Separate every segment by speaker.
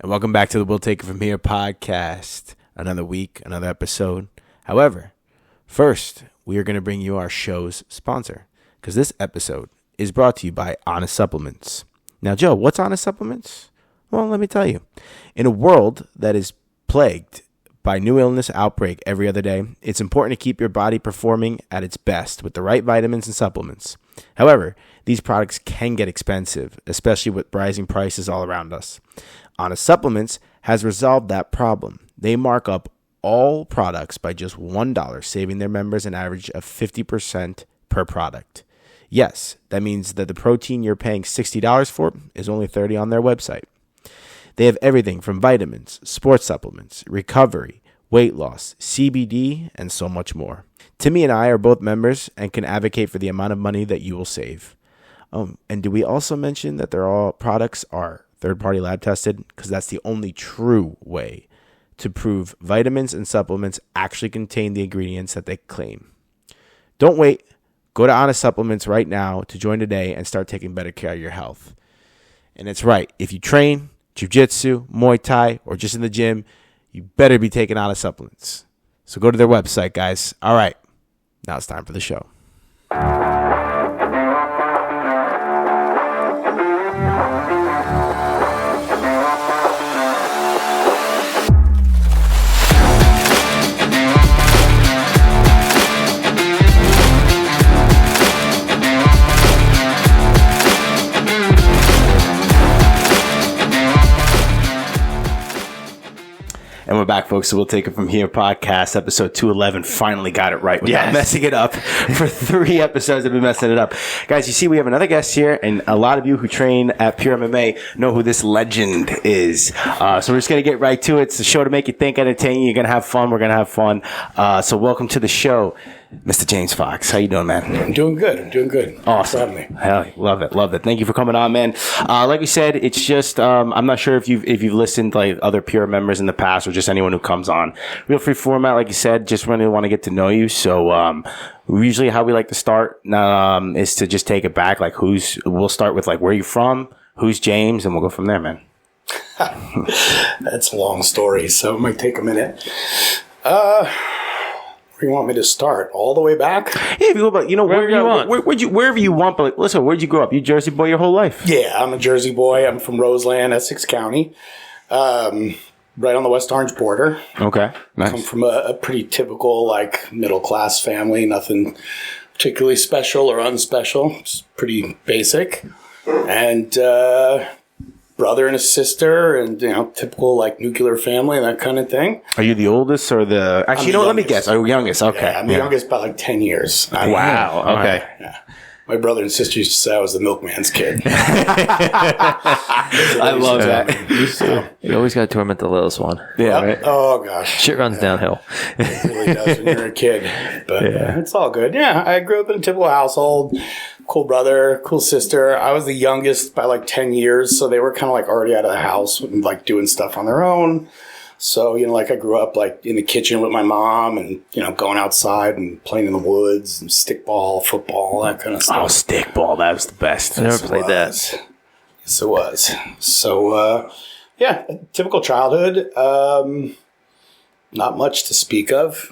Speaker 1: And welcome back to the We'll Take It From Here podcast. Another week, another episode. However, first, we are going to bring you our show's sponsor, because this episode is brought to you by Honest Supplements. Now, Joe, what's Honest Supplements? Well, let me tell you. In a world that is plagued by new illness outbreak every other day, it's important to keep your body performing at its best with the right vitamins and supplements. However, these products can get expensive, especially with rising prices all around us. Honest Supplements has resolved that problem. They mark up all products by just $1, saving their members an average of 50% per product. Yes, that means that the protein you're paying $60 for is only $30 on their website. They have everything from vitamins, sports supplements, recovery, weight loss, CBD, and so much more. Timmy and I are both members and can advocate for the amount of money that you will save. And do we also mention that all products are third-party lab tested? Because that's the only true way to prove vitamins and supplements actually contain the ingredients that they claim. Don't wait. Go to Honest Supplements right now to join today and start taking better care of your health. And it's right. If you train Jiu-jitsu, Muay Thai, or just in the gym, you better be taking Honest Supplements. So go to their website, guys. All right. Now it's time for the show. And we're back, folks. So We'll Take It From Here podcast, episode 211. Finally got it right without messing it up. For 3 episodes, I've been messing it up. Guys, you see, we have another guest here, and a lot of you who train at Pure MMA know who this legend is. So we're just going to get right to it. It's a show to make you think, entertain you. You're going to have fun. We're going to have fun. So welcome to the show, Mr. James Fox. How you doing, man?
Speaker 2: I'm doing good.
Speaker 1: Awesome. Hell, love it. Thank you for coming on, man. Like we said, it's just I'm not sure if you've listened to like other Pure members in the past or just anyone who comes on. Real free format, like you said. Just really want to get to know you. So usually how we like to start is to just take it back. Like we'll start with like where you from, who's James, and we'll go from there, man.
Speaker 2: That's a long story, so it might take a minute. Where do you want me to start? All the way back?
Speaker 1: Yeah, if you go back, wherever you want. Wherever you want, but like, listen, where'd you grow up? You Jersey boy your whole life?
Speaker 2: Yeah, I'm a Jersey boy. I'm from Roseland, Essex County. Right on the West Orange border.
Speaker 1: Okay, nice.
Speaker 2: Come from a pretty typical, like, middle-class family. Nothing particularly special or unspecial. It's pretty basic. And brother and a sister and, typical, like, nuclear family and that kind of thing.
Speaker 1: Are you the oldest or the... Actually, let me guess. Are you youngest? Okay.
Speaker 2: Yeah, I'm the youngest by, like, 10 years.
Speaker 1: Wow. Okay.
Speaker 2: Yeah. My brother and sister used to say I was the milkman's kid.
Speaker 3: I love that. You always got to torment the littlest one.
Speaker 1: Yeah. Right?
Speaker 2: Oh, gosh.
Speaker 3: Shit runs downhill.
Speaker 2: It really does when you're a kid. But it's all good. Yeah, I grew up in a typical household. Cool brother, cool sister. I was the youngest by like 10 years, so they were kind of like already out of the house and like doing stuff on their own. So, like I grew up like in the kitchen with my mom and, going outside and playing in the woods and stickball, football, that kind of stuff.
Speaker 1: Oh, stickball. That was the best.
Speaker 3: I never played that.
Speaker 2: Yes, it was. So, typical childhood. Not much to speak of,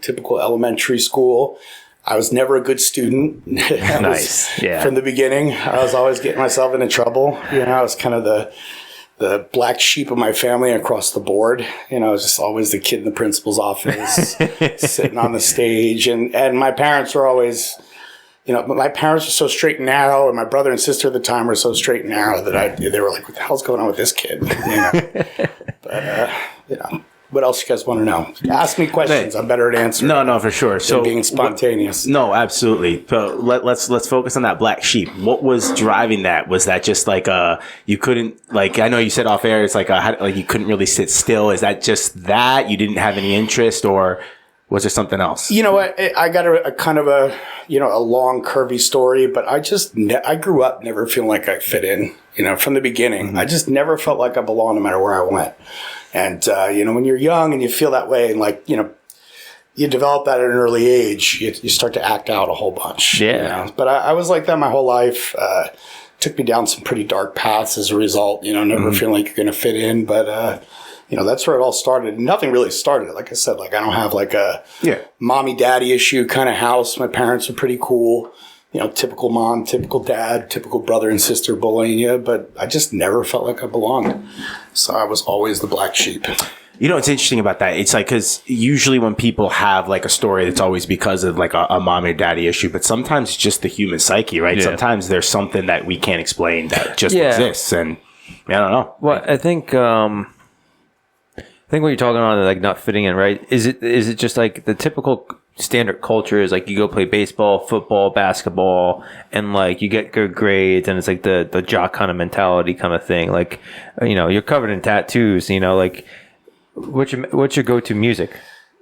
Speaker 2: typical elementary school. I was never a good student.
Speaker 1: Nice. Yeah.
Speaker 2: From the beginning, I was always getting myself into trouble. I was kind of the black sheep of my family across the board. I was just always the kid in the principal's office, sitting on the stage. And my parents were always, my parents were so straight and narrow, and my brother and sister at the time were so straight and narrow that they were like, what the hell's going on with this kid? But, what else you guys want to know? Ask me questions. I'm better at answering.
Speaker 1: No, for sure. So
Speaker 2: being spontaneous.
Speaker 1: No, absolutely. So let's focus on that black sheep. What was driving that? Was that just like you couldn't, like, I know you said off air, it's like you couldn't really sit still. Is that just that you didn't have any interest, or was there something else? You know what?
Speaker 2: I got a kind of a long curvy story, but I grew up never feeling like I fit in. From the beginning, I just never felt like I belonged no matter where I went. And, when you're young and you feel that way and you develop that at an early age, you start to act out a whole bunch.
Speaker 1: Yeah.
Speaker 2: But I was like that my whole life. took me down some pretty dark paths as a result, never feeling like you're going to fit in. But, that's where it all started. Nothing really started. Like I said, like I don't have like a mommy daddy issue kind of house. My parents are pretty cool. Typical mom, typical dad, typical brother and sister bullying you. But I just never felt like I belonged. So I was always the black sheep.
Speaker 1: What's interesting about that? It's like, because usually when people have like a story, it's always because of like a mom or daddy issue, but sometimes it's just the human psyche, right? Yeah. Sometimes there's something that we can't explain that just exists. And I don't know.
Speaker 3: Well, I think what you're talking about, like not fitting in, right? Is it just like the typical standard culture is like you go play baseball, football, basketball, and like you get good grades, and it's like the jock kind of mentality kind of thing. Like, you're covered in tattoos, like, what's your go-to music?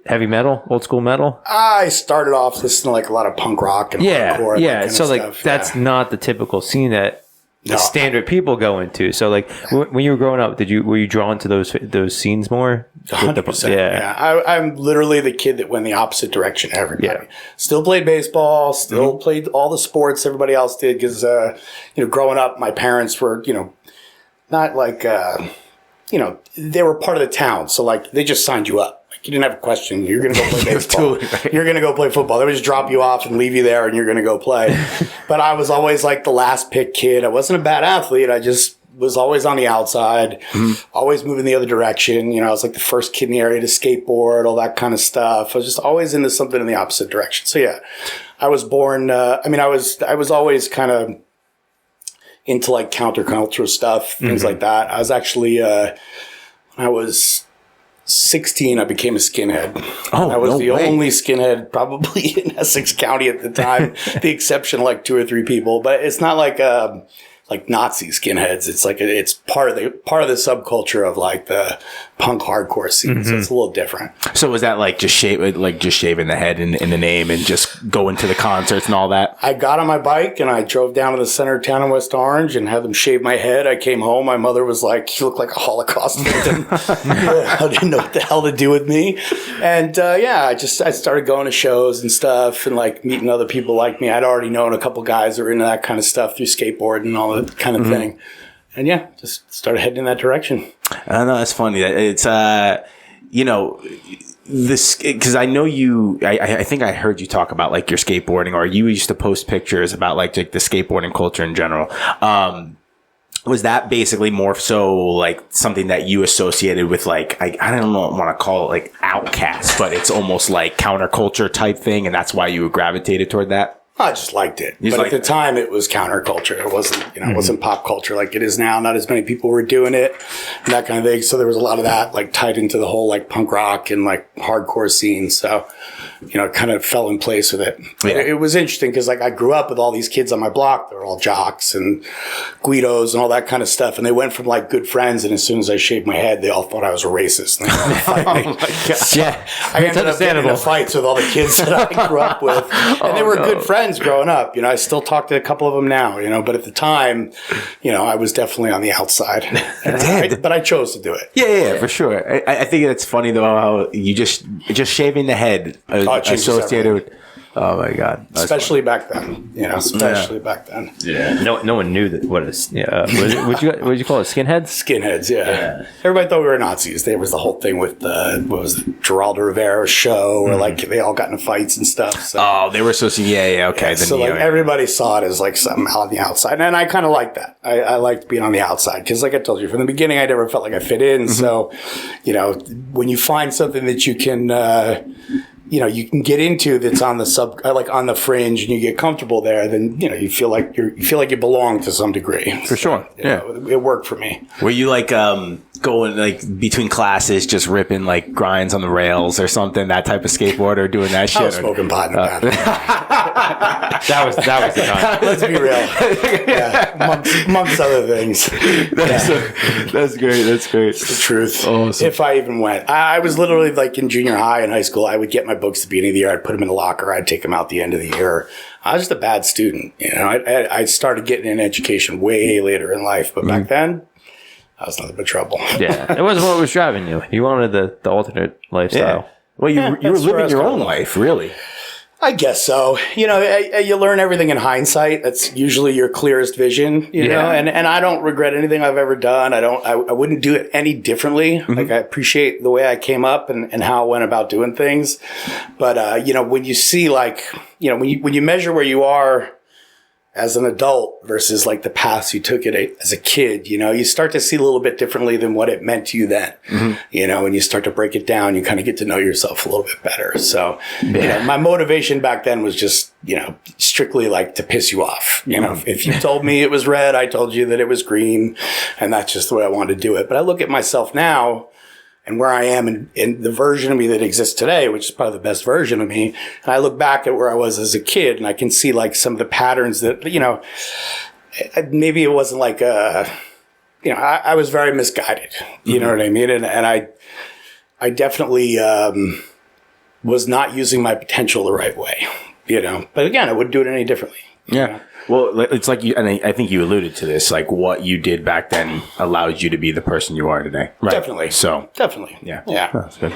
Speaker 3: Heavy metal, old school metal?
Speaker 2: I started off listening to like a lot of punk rock and hardcore.
Speaker 3: Yeah. So like that's not the typical scene that the standard people go into. So like when you were growing up, were you drawn to those scenes more?
Speaker 2: 100%. Yeah. I'm literally the kid that went the opposite direction. Everybody still played baseball, still played all the sports everybody else did. Because growing up, my parents were not like they were part of the town, so like they just signed you up. Like you didn't have a question. You're going to go play baseball. You're going to go play football. They would just drop you off and leave you there, and you're going to go play. But I was always like the last pick kid. I wasn't a bad athlete. I just was always on the outside, always moving the other direction. I was like the first kid in the area to skateboard, all that kind of stuff. I was just always into something in the opposite direction. So yeah, I was born. I was always kind of into like countercultural stuff, things like that. I was actually, when I was 16, I became a skinhead. I was the only skinhead probably in Essex County at the time, the exception of like 2 or 3 people. But it's not like Nazi skinheads. It's like it's part of the subculture of like the punk hardcore scene. So it's a little different.
Speaker 1: So was that like just shaving the head in the name and just going to the concerts and all that?
Speaker 2: I got on my bike and I drove down to the center of town in West Orange and had them shave my head. I came home. My mother was like, "You look like a Holocaust victim." I didn't know what the hell to do with me. And I started going to shows and stuff and like meeting other people like me. I'd already known a couple guys that were into that kind of stuff through skateboarding and all that kind of thing. And just started heading in that direction.
Speaker 1: I know, that's funny. It's, this, because I know I think I heard you talk about like your skateboarding, or you used to post pictures about like the skateboarding culture in general. Was that basically more so like something that you associated with like, I don't want to call it like outcast, but it's almost like counterculture type thing, and that's why you gravitated toward that?
Speaker 2: I just liked it. But at the time, it was counterculture. It wasn't, it wasn't pop culture like it is now. Not as many people were doing it and that kind of thing. So there was a lot of that like tied into the whole like punk rock and like hardcore scene. So, it kind of fell in place with it. Yeah. It was interesting because like I grew up with all these kids on my block. They were all jocks and Guidos and all that kind of stuff. And they went from like good friends. And as soon as I shaved my head, they all thought I was a racist. And they wanted to fight me. Oh my God. Yeah. I ended up getting into fights with all the kids that I grew up with. And they were good friends growing up. I still talk to a couple of them now, but at the time, I was definitely on the outside. But I chose to do it.
Speaker 1: Yeah, for sure. I think it's funny though how you just shaving the head associated with. Oh my God!
Speaker 2: Especially back then, back then.
Speaker 3: Yeah, no one knew that. What is? Yeah, what did you call it? Skinheads?
Speaker 2: Skinheads. Yeah. Everybody thought we were Nazis. There was the whole thing with Geraldo Rivera's show, where like they all got into fights and stuff. So.
Speaker 1: They were associated. Yeah. Okay.
Speaker 2: So like everybody saw it as like something on the outside, and I kind of liked that. I liked being on the outside because, like I told you from the beginning, I never felt like I fit in. So, when you find something that you can. You can get into that's on the on the fringe, and you get comfortable there. Then you feel like you belong to some degree.
Speaker 1: For sure,
Speaker 2: it worked for me.
Speaker 1: Were you like going like between classes, just ripping like grinds on the rails or something? That type of skateboard, or doing that shit?
Speaker 2: I was smoking pot in the bathroom.
Speaker 3: that was the time.
Speaker 2: Let's be real. Yeah, amongst other things.
Speaker 1: That's great. That's great.
Speaker 2: It's the truth.
Speaker 1: Awesome.
Speaker 2: If I even went, I was literally like in junior high and high school. I would get my books at the beginning of the year. I'd put them in a locker. I'd take them out the end of the year. I was just a bad student. I started getting an education way later in life, but back then, I was nothing but trouble.
Speaker 3: Yeah, it wasn't what was driving you. You wanted the alternate lifestyle.
Speaker 1: Yeah. Well, you were living your own life, really.
Speaker 2: I guess so. You know, you learn everything in hindsight. That's usually your clearest vision, you know, and I don't regret anything I've ever done. I wouldn't do it any differently. Like, I appreciate the way I came up and how I went about doing things. But, you know, when you see, like, you know, when you measure where you are as an adult versus like the path you took it as a kid, you know, you start to see a little bit differently than what it meant to you then. You know, when you start to break it down, you kind of get to know yourself a little bit better. So, you know, my motivation back then was just, you know, strictly like to piss you off. You know, if you told me it was red, I told you that it was green, and that's just the way I wanted to do it. But I look at myself now and where I am in the version of me that exists today, which is probably the best version of me. And I look back at where I was as a kid, and I can see like some of the patterns that, you know, maybe it wasn't like, you know, I was very misguided. You know what I mean? And I definitely was not using my potential the right way, you know. But again, I wouldn't do it any differently.
Speaker 1: Yeah.
Speaker 2: You know?
Speaker 1: Well, it's like you, and I think you alluded to this, like what you did back then allowed you to be the person you are today. Right.
Speaker 2: Definitely.
Speaker 1: So,
Speaker 2: definitely.
Speaker 1: Yeah.
Speaker 2: Yeah.
Speaker 1: That's good.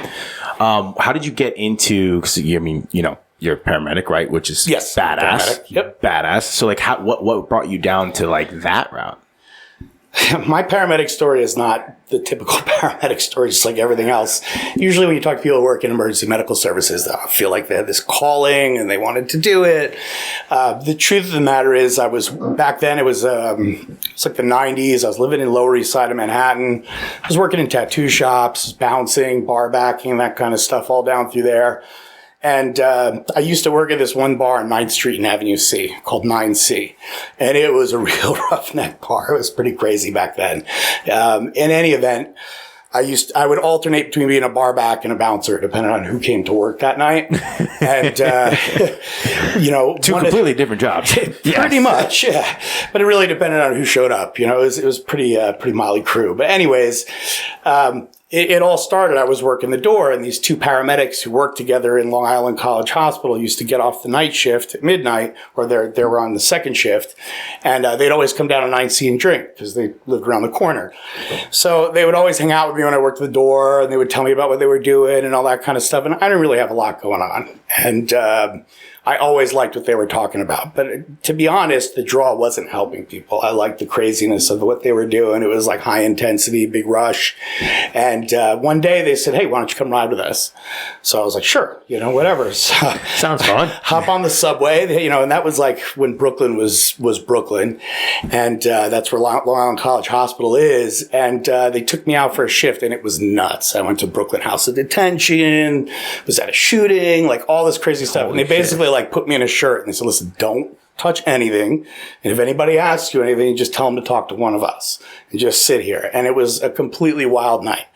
Speaker 1: How did you get into, cause I mean, you know, you're a paramedic, right? Which is
Speaker 2: yes,
Speaker 1: badass.
Speaker 2: Paramedic. Yep.
Speaker 1: Badass. So like what brought you down to like that route?
Speaker 2: My paramedic story is not the typical paramedic story, just like everything else. Usually when you talk to people who work in emergency medical services, they feel like they had this calling and they wanted to do it. The truth of the matter is back then it was like the 90s. I was living in Lower East Side of Manhattan. I was working in tattoo shops, bouncing, bar backing, that kind of stuff all down through there. And I used to work at this one bar on 9th Street and Avenue C called 9C. And it was a real roughneck bar. It was pretty crazy back then. In any event, I would alternate between being a bar back and a bouncer, depending on who came to work that night. And, you know,
Speaker 1: Two completely different jobs.
Speaker 2: Pretty much, yeah. But it really depended on who showed up. You know, it was pretty motley crew. But anyways, it all started, I was working the door, and these two paramedics who worked together in Long Island College Hospital used to get off the night shift at midnight, or they were on the second shift, and they'd always come down to 9C and drink because they lived around the corner. So they would always hang out with me when I worked the door, and they would tell me about what they were doing and all that kind of stuff, and I didn't really have a lot going on. And I always liked what they were talking about. But to be honest, the draw wasn't helping people. I liked the craziness of what they were doing. It was like high intensity, big rush. And one day they said, hey, why don't you come ride with us? So I was like, sure, you know, whatever. So,
Speaker 3: sounds fun.
Speaker 2: Hop on the subway, you know, and that was like when Brooklyn was Brooklyn. And that's where Long Island College Hospital is. And they took me out for a shift, and it was nuts. I went to Brooklyn House of Detention, was at a shooting, like all this crazy stuff.
Speaker 3: Holy
Speaker 2: and they basically like put me in a shirt and they said, listen, don't touch anything. And if anybody asks you anything, just tell them to talk to one of us and just sit here. And it was a completely wild night.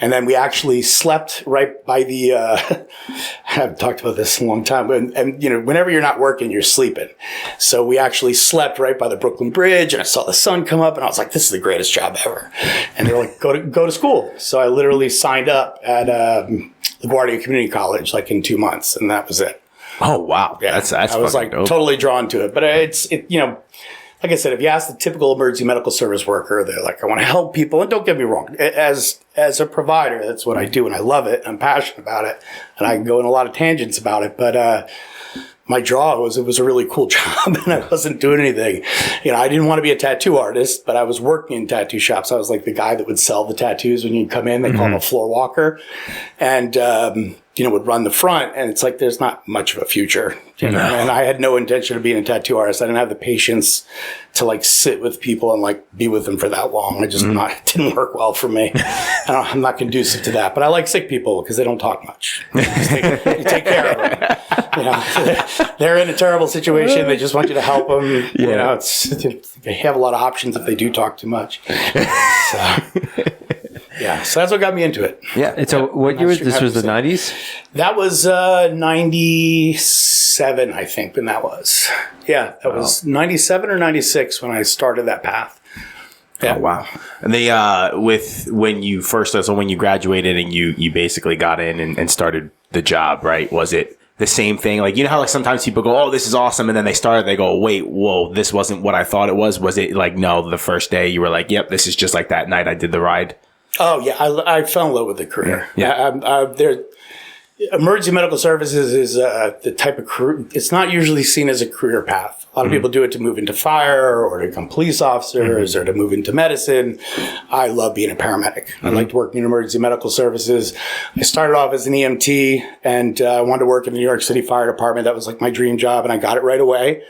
Speaker 2: And then we actually slept right by the, I've talked about this a long time, and you know, whenever you're not working, you're sleeping. So we actually slept right by the Brooklyn Bridge, and I saw the sun come up, and I was like, this is the greatest job ever. And they were like, go to school. So I literally signed up at, LaGuardia Community College, like in 2 months, and that was it.
Speaker 1: Oh, wow.
Speaker 2: Yeah,
Speaker 1: That's
Speaker 2: I was like
Speaker 1: dope.
Speaker 2: totally drawn to it. But you know, like I said, if you ask the typical emergency medical service worker, they're like, I want to help people. And don't get me wrong. As a provider, that's what I do. And I love it. I'm passionate about it. And I can go in a lot of tangents about it. But, my draw was, it was a really cool job, and I wasn't doing anything. You know, I didn't want to be a tattoo artist, but I was working in tattoo shops. I was like the guy that would sell the tattoos when you come in. They call him a floor walker. And, you know, would run the front, and it's like, there's not much of a future, you know, and I had no intention of being a tattoo artist. I didn't have the patience to like sit with people and like be with them for that long. It didn't work well for me. I'm not conducive to that, but I like sick people because they don't talk much. You take care of them. You know, they're in a terrible situation. They just want you to help them. Yeah. You know, they have a lot of options if they do talk too much. So. Yeah, so that's what got me into it.
Speaker 3: Yeah. And so what year was this? Was the 90s?
Speaker 2: That was 97, I think, when that was. Yeah, that was 97 or 96 when I started that path. Yeah.
Speaker 1: Oh, wow. And they, when you graduated and you basically got in and started the job, right? Was it the same thing? Like, you know how like sometimes people go, oh, this is awesome. And then they go, wait, whoa, this wasn't what I thought it was. Was it like, no, the first day you were like, yep, this is just like that night I did the ride?
Speaker 2: Oh, yeah. I fell in love with the career.
Speaker 1: Yeah.
Speaker 2: emergency medical services is the type of career. It's not usually seen as a career path. A lot of people do it to move into fire or to become police officers or to move into medicine. I love being a paramedic. I liked working in emergency medical services. I started off as an EMT and I wanted to work in the New York City Fire Department. That was like my dream job, and I got it right away.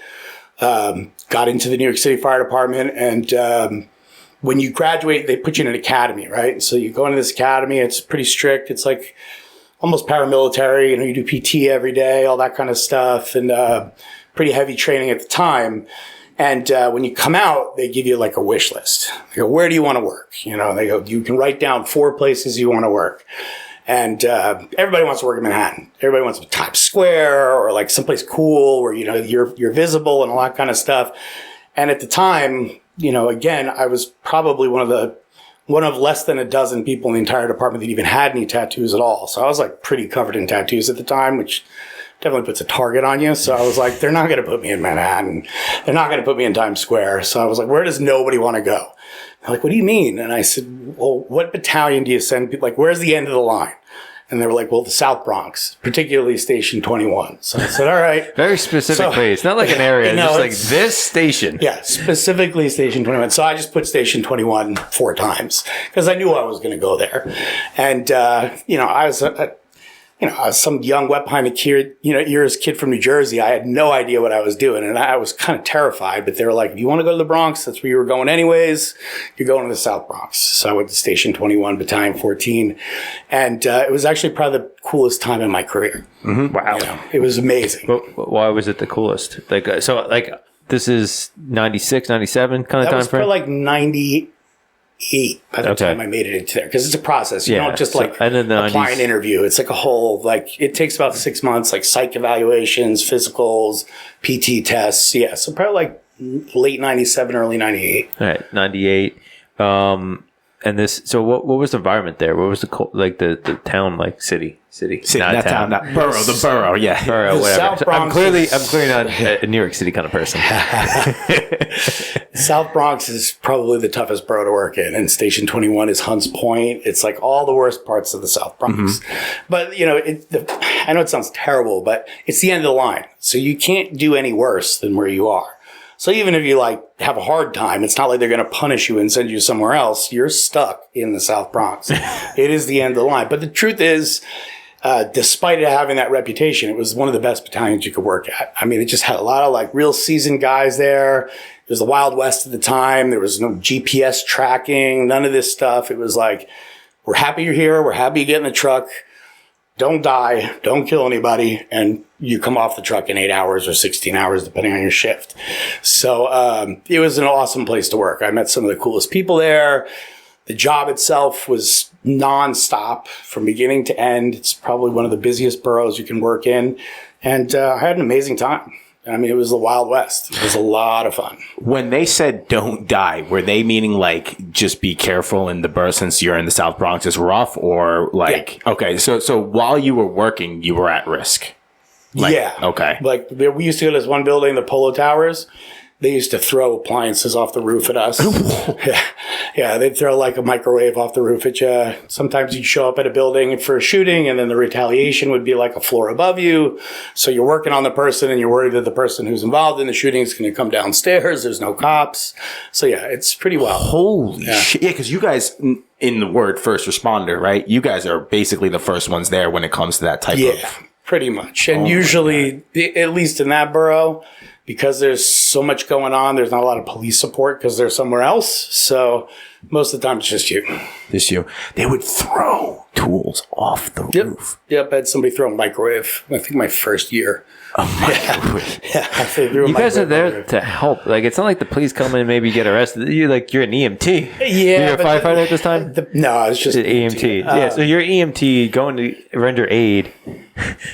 Speaker 2: Got into the New York City Fire Department, and when you graduate, they put you in an academy, right? So you go into this academy. It's pretty strict. It's like almost paramilitary. You do PT every day, all that kind of stuff, and pretty heavy training at the time. And when you come out, they give you like a wish list. They go, where do you want to work? They go, you can write down 4 places you want to work. And everybody wants to work in Manhattan. Everybody wants to be Times Square or like someplace cool where you're visible and all that kind of stuff. And at the time, again, I was probably one of less than a dozen people in the entire department that even had any tattoos at all. So I was like pretty covered in tattoos at the time, which definitely puts a target on you. So I was like, they're not going to put me in Manhattan. They're not going to put me in Times Square. So I was like, where does nobody want to go? They're like, what do you mean? And I said, well, what battalion do you send people? Like, where's the end of the line? And they were like, well, the South Bronx, particularly Station 21. So I said, all right.
Speaker 3: Very specific place. Not like an area. Just like this station.
Speaker 2: Yeah, specifically Station 21. So I just put Station 21 4 times because I knew I was going to go there. And, I was some young wet behind the ears kid from New Jersey. I had no idea what I was doing, and I was kind of terrified. But they were like, if you want to go to the Bronx, that's where you were going anyways. You're going to the South Bronx. So I went to Station 21, Battalion 14. And it was actually probably the coolest time in my career.
Speaker 3: Mm-hmm. Wow.
Speaker 2: It was amazing.
Speaker 3: Why was it the coolest? This is 96, 97 kind of time frame?
Speaker 2: That was for like 98 by the time I made it into there. Because it's a process. You don't just apply an interview. It's like a whole, it takes about 6 months, like psych evaluations, physicals, PT tests. Yeah. So probably like late 97, early 98.
Speaker 3: All right. 98. And this, so what was the environment there? What was the town like? City,
Speaker 1: not town, not borough. The borough, yeah,
Speaker 3: borough,
Speaker 2: the
Speaker 3: whatever.
Speaker 2: South Bronx
Speaker 3: I'm clearly not a New York City kind of person.
Speaker 2: South Bronx is probably the toughest borough to work in, and Station 21 is Hunts Point. It's like all the worst parts of the South Bronx. Mm-hmm. But I know it sounds terrible, but it's the end of the line, so you can't do any worse than where you are. So even if you have a hard time, it's not like they're going to punish you and send you somewhere else. You're stuck in the South Bronx. It is the end of the line. But the truth is, despite it having that reputation, it was one of the best battalions you could work at. I mean, it just had a lot of real seasoned guys there. It was the Wild West at the time. There was no GPS tracking, none of this stuff. It was like, we're happy you're here. We're happy you get in the truck. Don't die. Don't kill anybody. And you come off the truck in 8 hours or 16 hours, depending on your shift. So it was an awesome place to work. I met some of the coolest people there. The job itself was nonstop from beginning to end. It's probably one of the busiest boroughs you can work in. And I had an amazing time. I mean, it was the Wild West. It was a lot of fun.
Speaker 1: When they said don't die, were they meaning just be careful in the borough since you're in the South Bronx is rough, or okay, so while you were working, you were at risk?
Speaker 2: Yeah.
Speaker 1: Okay.
Speaker 2: We used to go to this one building, the Polo Towers. They used to throw appliances off the roof at us. Yeah, they'd throw a microwave off the roof at you. Sometimes you'd show up at a building for a shooting, and then the retaliation would be a floor above you. So you're working on the person, and you're worried that the person who's involved in the shooting is going to come downstairs. There's no cops. So yeah, it's pretty wild.
Speaker 1: Holy shit. Yeah, because you guys, in the word first responder, right? You guys are basically the first ones there when it comes to that type of...
Speaker 2: Yeah, pretty much. And usually, at least in that borough, because there's so much going on, there's not a lot of police support because they're somewhere else. So most of the time, it's just you.
Speaker 1: Just you. They would throw tools off the roof.
Speaker 2: Yep, I had somebody throw a microwave. I think my first year.
Speaker 3: You guys are there to help. It's not like the police come in and maybe get arrested. You're an EMT.
Speaker 2: Yeah,
Speaker 3: you're a firefighter at this time.
Speaker 2: No, I was just
Speaker 3: an EMT. So you're EMT going to render aid.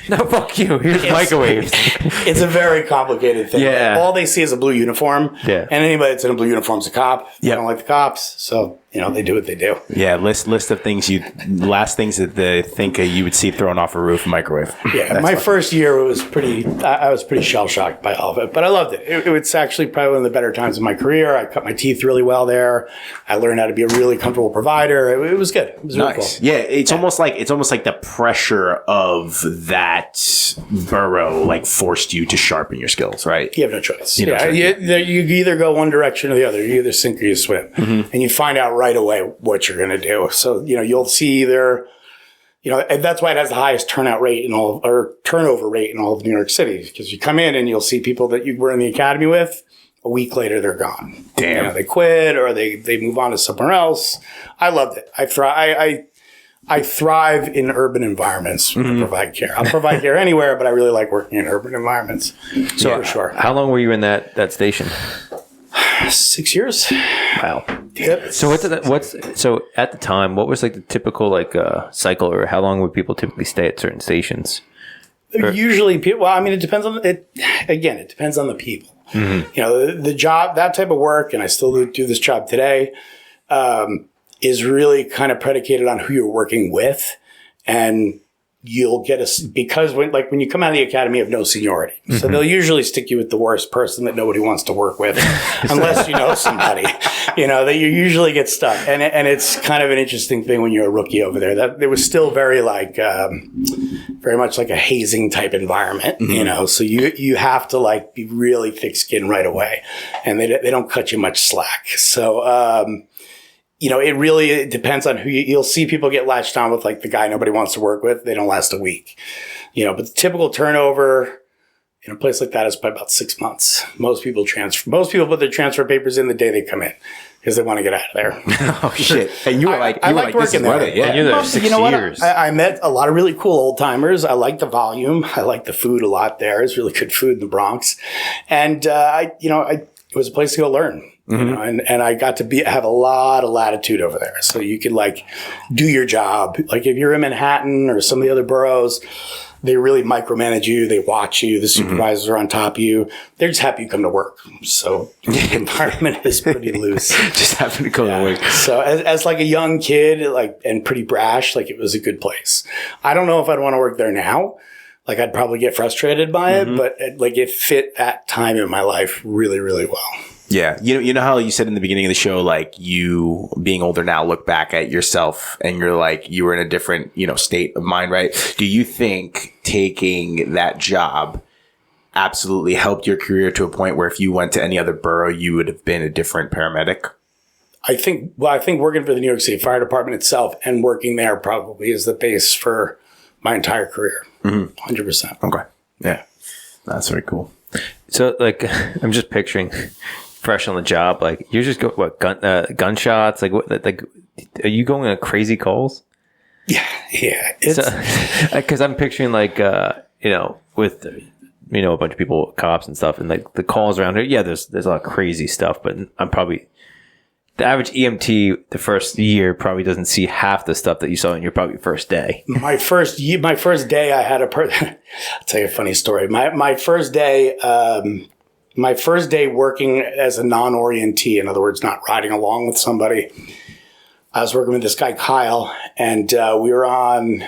Speaker 3: No, fuck you. Here's microwaves.
Speaker 2: It's a very complicated thing.
Speaker 3: Yeah.
Speaker 2: All they see is a blue uniform.
Speaker 3: Yeah.
Speaker 2: And anybody that's in a blue uniform is a cop. They don't like the cops. So they do what they do.
Speaker 1: Yeah, list of things last things that they think you would see thrown off a roof, microwave.
Speaker 2: Yeah, my first year was I was pretty shell shocked by all of it, but I loved it. It's actually probably one of the better times of my career. I cut my teeth really well there. I learned how to be a really comfortable provider. It was good. It was really
Speaker 1: Nice.
Speaker 2: cool.
Speaker 1: Yeah, it's almost like the pressure of that borough like forced you to sharpen your skills, right?
Speaker 2: You have no choice.
Speaker 1: You
Speaker 2: either go one direction or the other. You either sink or you swim, and you find out right away what you're going to do. So you'll see either. And that's why it has the highest turnover rate in all of New York City, because you come in and you'll see people that you were in the academy with. A week later, they're gone.
Speaker 1: Damn.
Speaker 2: They quit or they move on to somewhere else. I loved it. I thrive in urban environments when I provide care. I'll provide care anywhere, but I really like working in urban environments. So for sure.
Speaker 3: How long were you in that station?
Speaker 2: 6 years.
Speaker 3: Wow.
Speaker 2: Yep.
Speaker 3: So so at the time, what was like the typical cycle, or how long would people typically stay at certain stations?
Speaker 2: Usually, it depends on it. Again, it depends on the people. The job, that type of work, and I still do this job today, is really kind of predicated on who you're working with, and you'll get because when you come out of the academy, you have no seniority, so they'll usually stick you with the worst person that nobody wants to work with, unless you know somebody. That you usually get stuck, and it's kind of an interesting thing when you're a rookie over there. That it was still very very much like a hazing type environment, So you have to be really thick skinned right away, and they don't cut you much slack. So it really depends on who you'll see people get latched on with, the guy nobody wants to work with. They don't last a week, but the typical turnover in a place like that is probably about 6 months. Most people put their transfer papers in the day they come in because they want to get out of there.
Speaker 1: Oh shit. And you were
Speaker 2: I liked working there.
Speaker 3: Yeah. You're there 6 years.
Speaker 2: I met a lot of really cool old timers. I like the volume. I like the food a lot there. It's really good food in the Bronx. And, it was a place to go learn. And I got to have a lot of latitude over there. So you could do your job. If you're in Manhattan or some of the other boroughs, they really micromanage you. They watch you. The supervisors are on top of you. They're just happy you come to work. So the environment is pretty loose.
Speaker 1: Just happy to come to work.
Speaker 2: So as a young kid, and pretty brash, it was a good place. I don't know if I'd want to work there now. I'd probably get frustrated by it, but it fit that time in my life really, really well.
Speaker 1: Yeah. You know how you said in the beginning of the show, you being older now, look back at yourself and you're you were in a different, state of mind, right? Do you think taking that job absolutely helped your career to a point where if you went to any other borough, you would have been a different paramedic?
Speaker 2: I think working for the New York City Fire Department itself and working there probably is the base for my entire career. 100%.
Speaker 1: Okay. Yeah. That's very cool.
Speaker 3: So I'm just picturing fresh on the job, you're just gunshots, are you going on crazy calls?
Speaker 2: Yeah.
Speaker 3: Because I'm picturing with a bunch of people, cops and stuff, and the calls around here. Yeah, there's a lot of crazy stuff, but I'm probably the average EMT the first year probably doesn't see half the stuff that you saw in your probably first day.
Speaker 2: My first day, I had I'll tell you a funny story. My first day working as a non-orientee, in other words, not riding along with somebody, I was working with this guy, Kyle, and we were on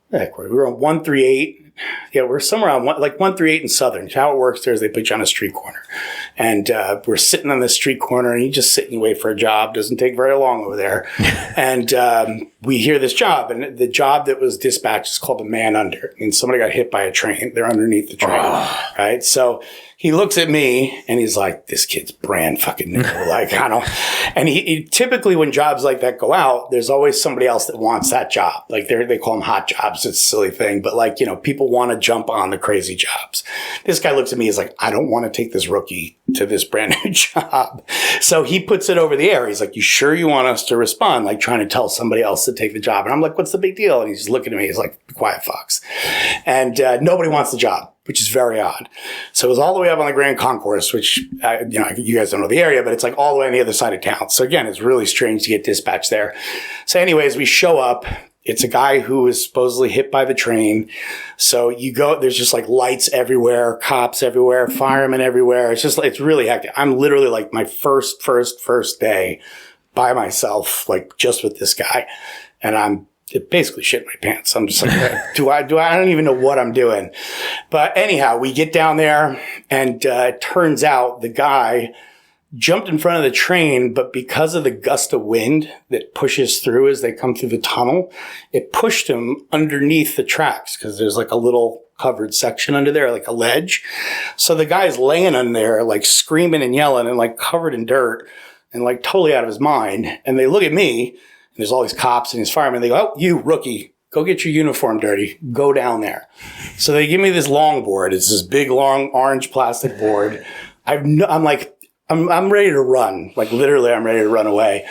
Speaker 2: 138. Yeah, we're somewhere on 138 in Southern. How it works there is they put you on a street corner. And we're sitting on the street corner, and you just sit and you wait for a job. Doesn't take very long over there. And we hear this job, and the job that was dispatched is called a man under. And somebody got hit by a train. They're underneath the train, right? So he looks at me, and he's like, this kid's brand fucking new. I don't know. And he typically, when jobs like that go out, there's always somebody else that wants that job. They call them hot jobs. It's a silly thing. But people want to jump on the crazy jobs. This guy looks at me, he's like, I don't want to take this rookie to this brand new job. So he puts it over the air. He's like, you sure you want us to respond? Trying to tell somebody else to take the job. And I'm like, what's the big deal? And he's just looking at me. He's like, be quiet, Fox. And nobody wants the job, which is very odd. So it was all the way up on the Grand Concourse, which, you guys don't know the area, but it's all the way on the other side of town. So again, it's really strange to get dispatched there. So anyways, we show up. It's a guy who was supposedly hit by the train. So you go, there's just lights everywhere, cops everywhere, firemen everywhere. It's really hectic. I'm literally my first day by myself, like just with this guy. And I'm basically shitting my pants. I'm just like, I don't even know what I'm doing. But anyhow, we get down there and it turns out the guy jumped in front of the train, but because of the gust of wind that pushes through as they come through the tunnel, it pushed him underneath the tracks because there's like a little covered section under there, like a ledge. So the guy's laying in there, like screaming and yelling and like covered in dirt and like totally out of his mind. And they look at me and there's all these cops and these firemen. They go, "Oh, you rookie, go get your uniform dirty. Go down there." So they give me this long board. It's this big, long orange plastic board. I'm ready to run. Like literally, I'm ready to run away,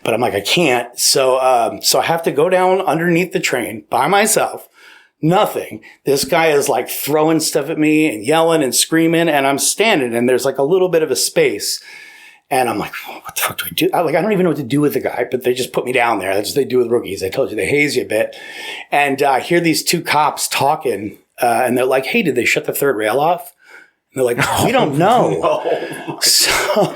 Speaker 2: but I'm like, I can't. So I have to go down underneath the train by myself. Nothing. This guy is like throwing stuff at me and yelling and screaming, and I'm standing and there's like a little bit of a space. And I'm like, what the fuck do I do? I don't even know what to do with the guy, but they just put me down there. That's what they do with rookies. I told you, they haze you a bit. And I hear these two cops talking, and they're like, "Hey, did they shut the third rail off?" And they're like, "We don't know." No. So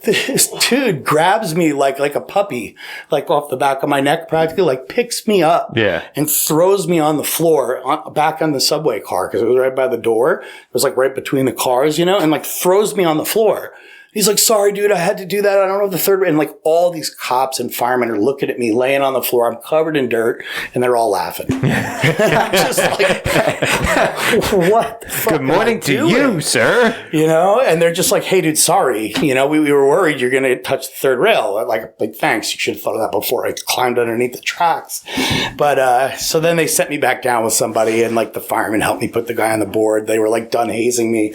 Speaker 2: this dude grabs me like a puppy, like off the back of my neck, practically, like picks me up and throws me on the floor, back on the subway car, because it was right by the door. It was like right between the cars, and like throws me on the floor. He's like, "Sorry, dude, I had to do that. I don't know the third." And like all these cops and firemen are looking at me laying on the floor. I'm covered in dirt and they're all laughing. I'm just like, what the fuck?
Speaker 3: Good morning to you, sir.
Speaker 2: And they're just like, "Hey, dude, sorry. We were worried you're going to touch the third rail." Like, thanks. You should have thought of that before I climbed underneath the tracks. But, so then they sent me back down with somebody and like the firemen helped me put the guy on the board. They were like done hazing me.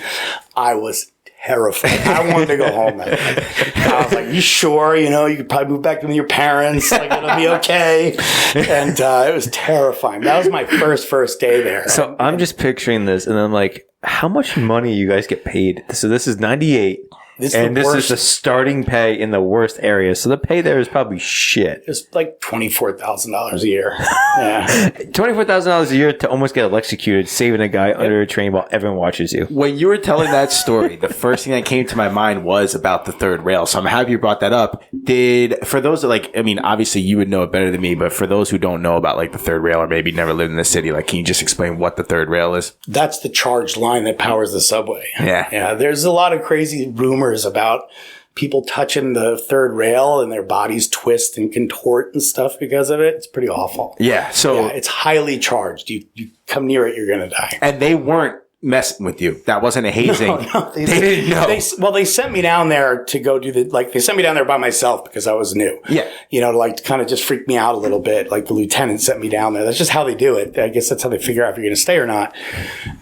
Speaker 2: I was terrified. I wanted to go home that night. I was like, "You sure? You could probably move back in with your parents. Like, it'll be okay." And it was terrifying. That was my first day there.
Speaker 3: So I'm just picturing this, and I'm like, how much money you guys get paid? So this is 98. This is the starting pay in the worst area. So the pay there is probably shit.
Speaker 2: It's like $24,000 a year. Yeah.
Speaker 3: $24,000 a year to almost get electrocuted, saving a guy under a train while everyone watches you.
Speaker 1: When you were telling that story, the first thing that came to my mind was about the third rail. So I'm happy you brought that up. For those that obviously you would know it better than me, but for those who don't know about like the third rail or maybe never lived in the city, like, can you just explain what the third rail is?
Speaker 2: That's the charged line that powers the subway.
Speaker 1: Yeah.
Speaker 2: Yeah. There's a lot of crazy rumors about people touching the third rail and their bodies twist and contort and stuff because of it. It's pretty awful.
Speaker 1: Yeah. So
Speaker 2: it's highly charged. You come near it, you're going to die.
Speaker 1: And they weren't messing with you. That wasn't a hazing.
Speaker 2: No,
Speaker 1: they didn't know.
Speaker 2: They sent me down there to go do they sent me down there by myself because I was new.
Speaker 1: Yeah.
Speaker 2: To like kind of just freak me out a little bit. Like the lieutenant sent me down there. That's just how they do it. I guess that's how they figure out if you're going to stay or not.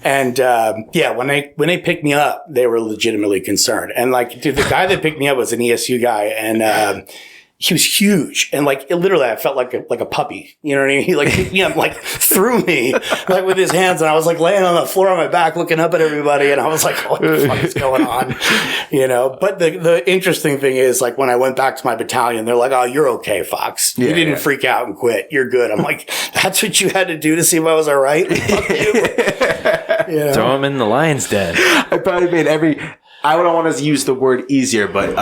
Speaker 2: And, when they picked me up, they were legitimately concerned. And like, dude, the guy that picked me up was an ESU guy and, he was huge. And like, literally, I felt like a puppy. You know what I mean? He like picked me up, like threw me like with his hands. And I was like laying on the floor on my back, looking up at everybody. And I was like, what the fuck is going on? But the interesting thing is like when I went back to my battalion, they're like, "Oh, you're okay, Fox. You didn't freak out and quit. You're good." I'm like, "That's what you had to do to see if I was all right?" Fuck you.
Speaker 3: Throw him in the lion's den.
Speaker 1: I probably made I don't want to use the word easier, but,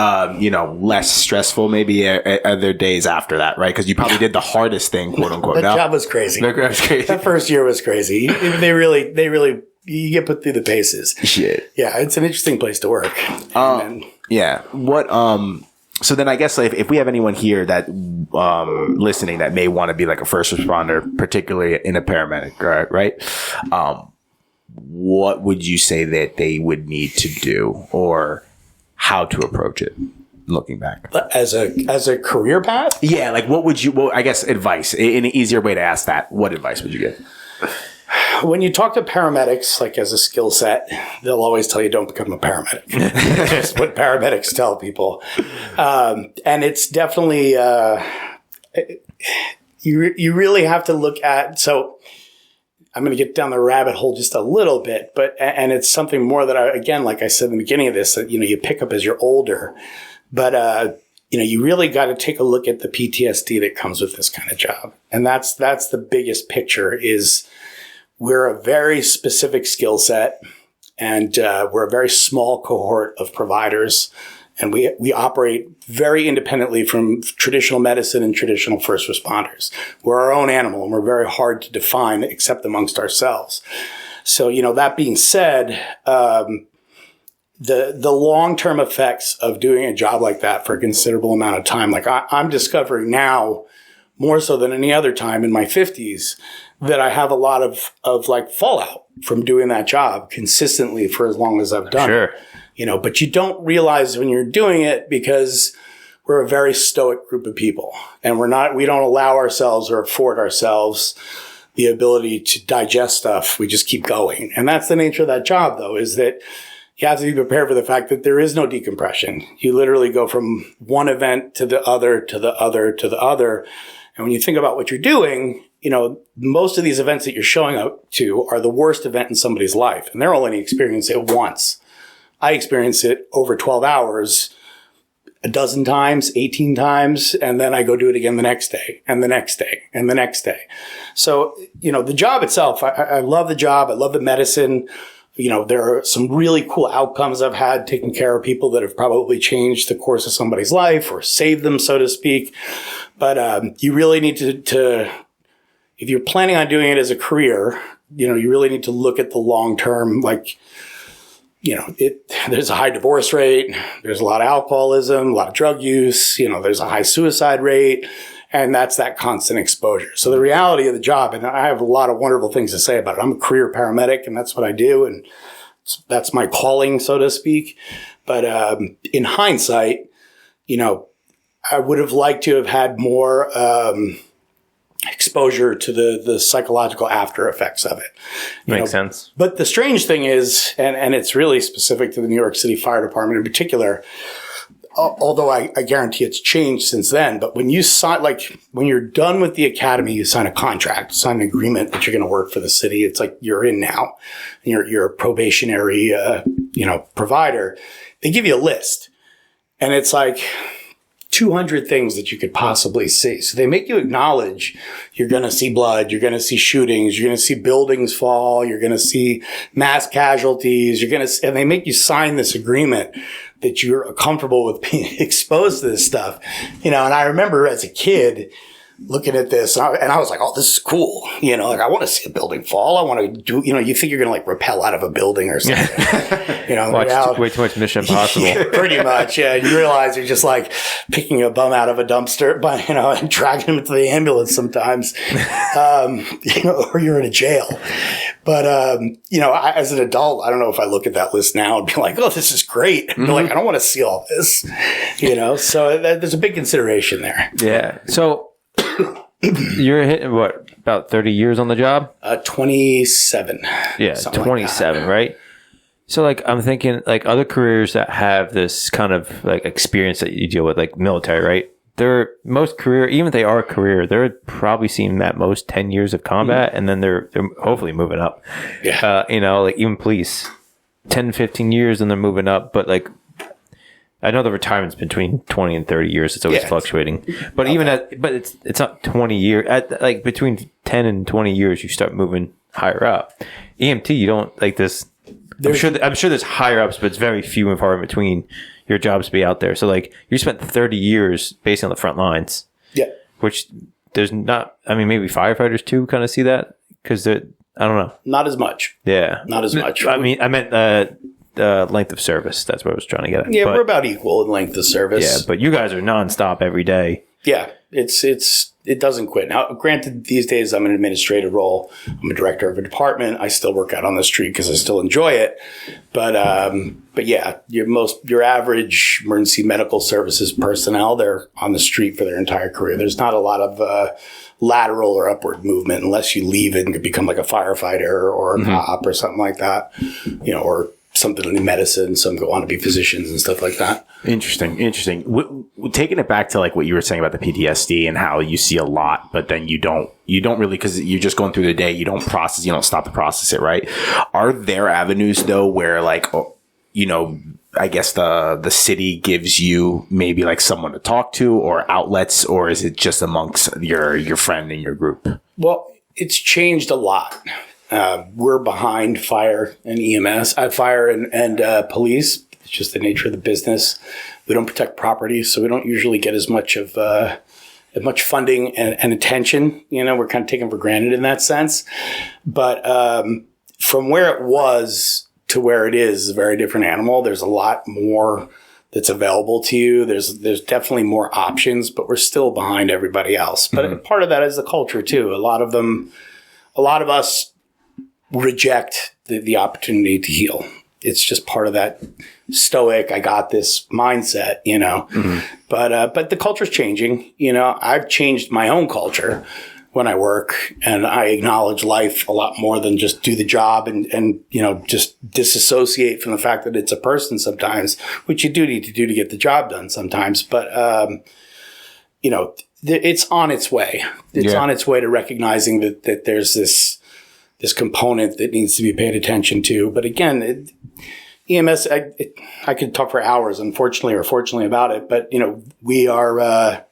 Speaker 1: less stressful maybe other days after that, right? Because you probably did the hardest thing, quote unquote.
Speaker 2: That job was crazy. That first year was crazy. They really, you get put through the paces.
Speaker 1: Shit.
Speaker 2: Yeah, it's an interesting place to work.
Speaker 1: Yeah. What, so then I guess if we have anyone here that, listening that may want to be like a first responder, particularly in a paramedic, right? What would you say that they would need to do or how to approach it looking back?
Speaker 2: As a career path?
Speaker 1: Yeah. Like I guess advice in an easier way to ask that. What advice would you give?
Speaker 2: When you talk to paramedics, like as a skill set, they'll always tell you don't become a paramedic. That's what paramedics tell people. And it's definitely, you really have to look at, so I'm going to get down the rabbit hole just a little bit, and it's something more that again, like I said in the beginning of this, that, you pick up as you're older, but, you really got to take a look at the PTSD that comes with this kind of job. And that's the biggest picture is we're a very specific skill set and, we're a very small cohort of providers. And we operate very independently from traditional medicine and traditional first responders. We're our own animal, and we're very hard to define except amongst ourselves. So, that being said, the long-term effects of doing a job like that for a considerable amount of time, like I'm discovering now more so than any other time in my 50s, that I have a lot of like fallout from doing that job consistently for as long as I've done it. But you don't realize when you're doing it because we're a very stoic group of people, and we don't allow ourselves or afford ourselves the ability to digest stuff. We just keep going. And that's the nature of that job, though, is that you have to be prepared for the fact that there is no decompression. You literally go from one event to the other, to the other, to the other. And when you think about what you're doing, most of these events that you're showing up to are the worst event in somebody's life, and they're only experiencing it once. I experience it over 12 hours, a dozen times, 18 times, and then I go do it again the next day, and the next day, and the next day. So, the job itself, I love the job. I love the medicine. There are some really cool outcomes I've had taking care of people that have probably changed the course of somebody's life or saved them, so to speak. But you really need to, if you're planning on doing it as a career, you really need to look at the long term, like, there's a high divorce rate. There's a lot of alcoholism, a lot of drug use. There's a high suicide rate, and that's that constant exposure. So the reality of the job, and I have a lot of wonderful things to say about it. I'm a career paramedic, and that's what I do, and that's my calling, so to speak. But in hindsight, I would have liked to have had more exposure to the psychological after effects of it.
Speaker 3: Makes sense.
Speaker 2: But the strange thing is, and it's really specific to the New York City Fire Department in particular, although I guarantee it's changed since then, but when you sign, when you're done with the academy, you sign a contract, sign an agreement that you're going to work for the city. It's like you're in now, and you're a probationary, provider. They give you a list, and it's like 200 things that you could possibly see. So they make you acknowledge you're going to see blood, you're going to see shootings, you're going to see buildings fall, you're going to see mass casualties, and they make you sign this agreement that you're comfortable with being exposed to this stuff. And I remember as a kid looking at this, and I was like, oh, this is cool. I want to see a building fall. I want to do, you think you're going to rappel out of a building or something.
Speaker 3: Watch way too much Mission Impossible.
Speaker 2: Yeah, pretty much. Yeah. You realize you're just like picking a bum out of a dumpster, and dragging him into the ambulance sometimes, or you're in a jail. But, as an adult, I don't know if I look at that list now and be like, oh, this is great. Mm-hmm. But I don't want to see all this, so there's a big consideration there.
Speaker 3: Yeah. So, you're hitting about 30 years on the job?
Speaker 2: 27.
Speaker 3: Yeah, 27, right? So I'm thinking other careers that have this kind of experience that you deal with, like military, right? They're most career, even if they are a career, they're probably seeing that most 10 years of combat, and then they're hopefully moving up.
Speaker 2: Yeah.
Speaker 3: Even police, 10, 15 years and they're moving up, but I know the retirement's between 20 and 30 years. It's always fluctuating. But but it's not 20 years. Between 10 and 20 years, you start moving higher up. EMT, you don't this. I'm sure there's higher ups, but it's very few and far in between your jobs to be out there. So you spent 30 years basically on the front lines.
Speaker 2: Yeah.
Speaker 3: Which there's not, maybe firefighters too kind of see that because I don't know.
Speaker 2: Not as much.
Speaker 3: Yeah.
Speaker 2: Not as much.
Speaker 3: I meant, length of service. That's what I was trying to get at.
Speaker 2: Yeah, we're about equal in length of service.
Speaker 3: Yeah, but you guys are nonstop every day.
Speaker 2: Yeah, it doesn't quit. Now, granted, these days I'm in an administrative role. I'm a director of a department. I still work out on the street because I still enjoy it. But yeah, your average emergency medical services personnel, they're on the street for their entire career. There's not a lot of lateral or upward movement unless you leave and become like a firefighter or a cop or something like that, or something in medicine. Some go on to be physicians and stuff like that.
Speaker 1: Interesting. Taking it back to what you were saying about the PTSD and how you see a lot, but then you don't really, because you're just going through the day, you don't stop to process it, right? Are there avenues though where I guess the city gives you maybe someone to talk to or outlets, or is it just amongst your friend and your group?
Speaker 2: Well, it's changed a lot. We're behind fire and EMS, fire and police. It's just the nature of the business. We don't protect property, so we don't usually get as much funding and attention. We're kind of taken for granted in that sense. But from where it was to where it is a very different animal. There's a lot more that's available to you. There's definitely more options, but we're still behind everybody else. But part of that is the culture too. A lot of us reject the opportunity to heal. It's just part of that stoic, I got this mindset, But the culture's changing. I've changed my own culture when I work, and I acknowledge life a lot more than just do the job and just disassociate from the fact that it's a person sometimes, which you do need to do to get the job done sometimes. But, it's on its way. It's on its way to recognizing that there's this component that needs to be paid attention to. But again, EMS, I could talk for hours, unfortunately or fortunately, about it. But, we are,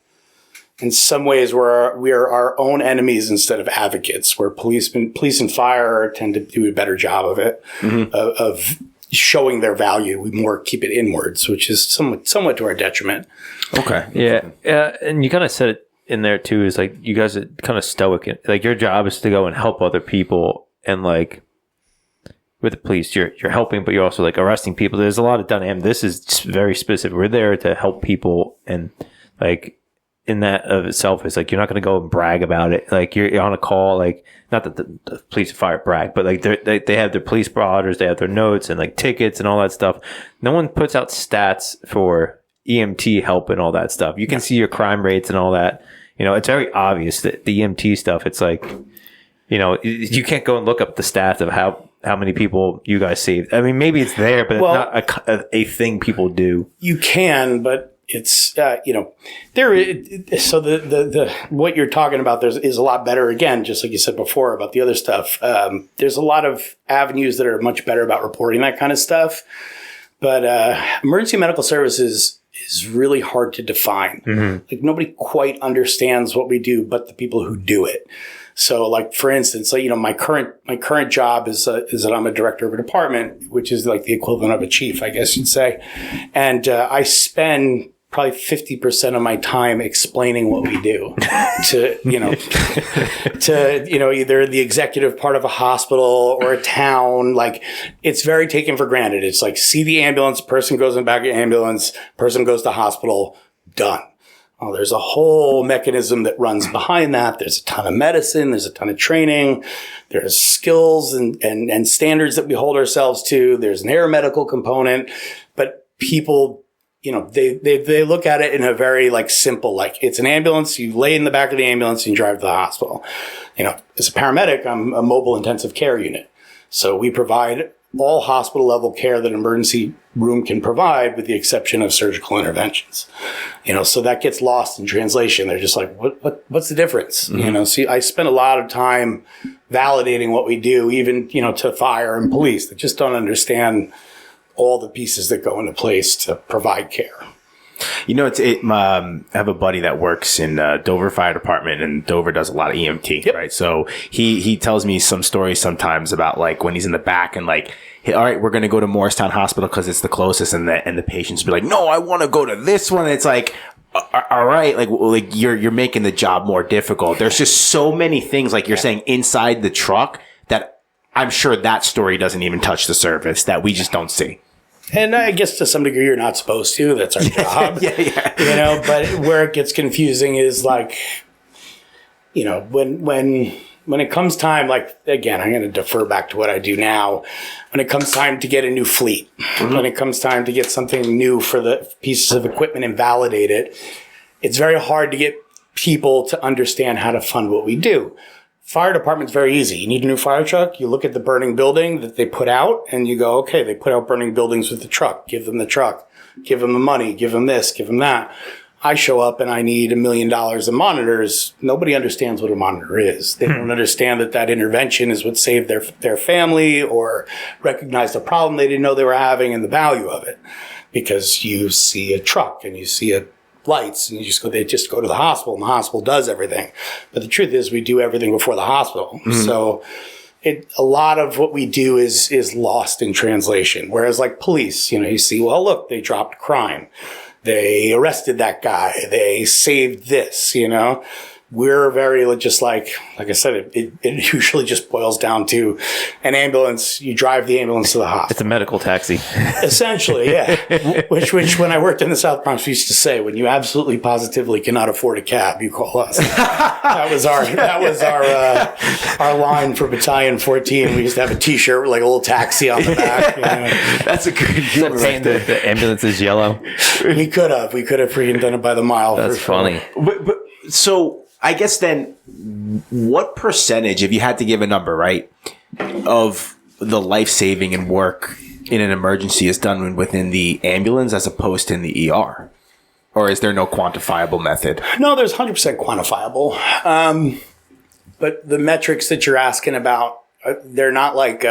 Speaker 2: in some ways, we are our own enemies instead of advocates, where police and fire tend to do a better job of it, of showing their value. We more keep it inwards, which is somewhat to our detriment.
Speaker 3: Okay. Yeah. And you kind of said it in there too, is like, you guys are kind of stoic. Like, your job is to go and help other people. And like, with the police, you're helping, but you're also like arresting people. There's a lot of dynamic. This is very specific. We're there to help people. And like, in that of itself, is like, you're not going to go and brag about it. Like, you're on a call, like, not that the police and fire brag, but like, they have their police blotters, they have their notes and like tickets and all that stuff. No one puts out stats for EMT help and all that stuff. You can see your crime rates and all that. It's very obvious that the EMT stuff, it's like, you can't go and look up the stats of how many people you guys saved. I mean, maybe it's there, but it's not a thing people do.
Speaker 2: You can, but it's, there is, so the what you're talking about is a lot better, again, just like you said before about the other stuff. There's a lot of avenues that are much better about reporting that kind of stuff. But emergency medical services is really hard to define. Like, nobody quite understands what we do, but the people who do it. So, like, for instance, my current job is that I'm a director of a department, which is like the equivalent of a chief, I guess you'd say. And I spend probably 50% of my time explaining what we do to either the executive part of a hospital or a town. Like, it's very taken for granted. It's like, see the ambulance, person goes in the back of the ambulance, person goes to hospital, done. Oh, there's a whole mechanism that runs behind that. There's a ton of medicine. There's a ton of training. There's skills and standards that we hold ourselves to. There's an aeromedical component, but people, they look at it in a very like simple, like, it's an ambulance. You lay in the back of the ambulance and you drive to the hospital. As a paramedic, I'm a mobile intensive care unit. So we provide all hospital level care that an emergency room can provide, with the exception of surgical interventions. So that gets lost in translation. They're just like, what's the difference? See, I spend a lot of time validating what we do, even, to fire and police that just don't understand all the pieces that go into place to provide care.
Speaker 1: I have a buddy that works in Dover Fire Department, and Dover does a lot of EMT, right? So he tells me some stories sometimes about like when he's in the back and like, hey, all right, we're going to go to Morristown Hospital because it's the closest, and the patients be like, no, I want to go to this one. And it's like, all right, like you're making the job more difficult. There's just so many things, like you're saying, inside the truck that I'm sure that story doesn't even touch the surface that we just don't see.
Speaker 2: And I guess to some degree you're not supposed to. That's our job.
Speaker 1: Yeah.
Speaker 2: But where it gets confusing is like, when it comes time, like, again, I'm going to defer back to what I do now. When it comes time to get a new fleet, when it comes time to get something new for the pieces of equipment and validate it, it's very hard to get people to understand how to fund what we do. Fire department's very easy. You need a new fire truck. You look at the burning building that they put out and you go, okay, they put out burning buildings with the truck. Give them the truck. Give them the money. Give them this. Give them that. I show up and I need $1 million of monitors. Nobody understands what a monitor is. They don't understand that intervention is what saved their family, or recognized a problem they didn't know they were having and the value of it. Because you see a truck and you see lights and they just go to the hospital and the hospital does everything. But the truth is we do everything before the hospital. So a lot of what we do is lost in translation. Whereas like police, you see, well, look, they dropped crime. They arrested that guy. They saved this, We're very just like I said, it usually just boils down to an ambulance. You drive the ambulance to the hospital.
Speaker 3: It's a medical taxi.
Speaker 2: Essentially, yeah. Which when I worked in the South Bronx, we used to say, when you absolutely positively cannot afford a cab, you call us. That was our line for Battalion 14. We used to have a T-shirt with like a little taxi on the back.
Speaker 1: That's a good humor.
Speaker 3: Right there. The ambulance is yellow.
Speaker 2: We could have freaking done it by the mile.
Speaker 3: That's funny.
Speaker 1: But so I guess then, what percentage, if you had to give a number, right, of the life-saving and work in an emergency is done within the ambulance as opposed to in the ER? Or is there no quantifiable method? No,
Speaker 2: there's 100% quantifiable. But the metrics that you're asking about, they're not like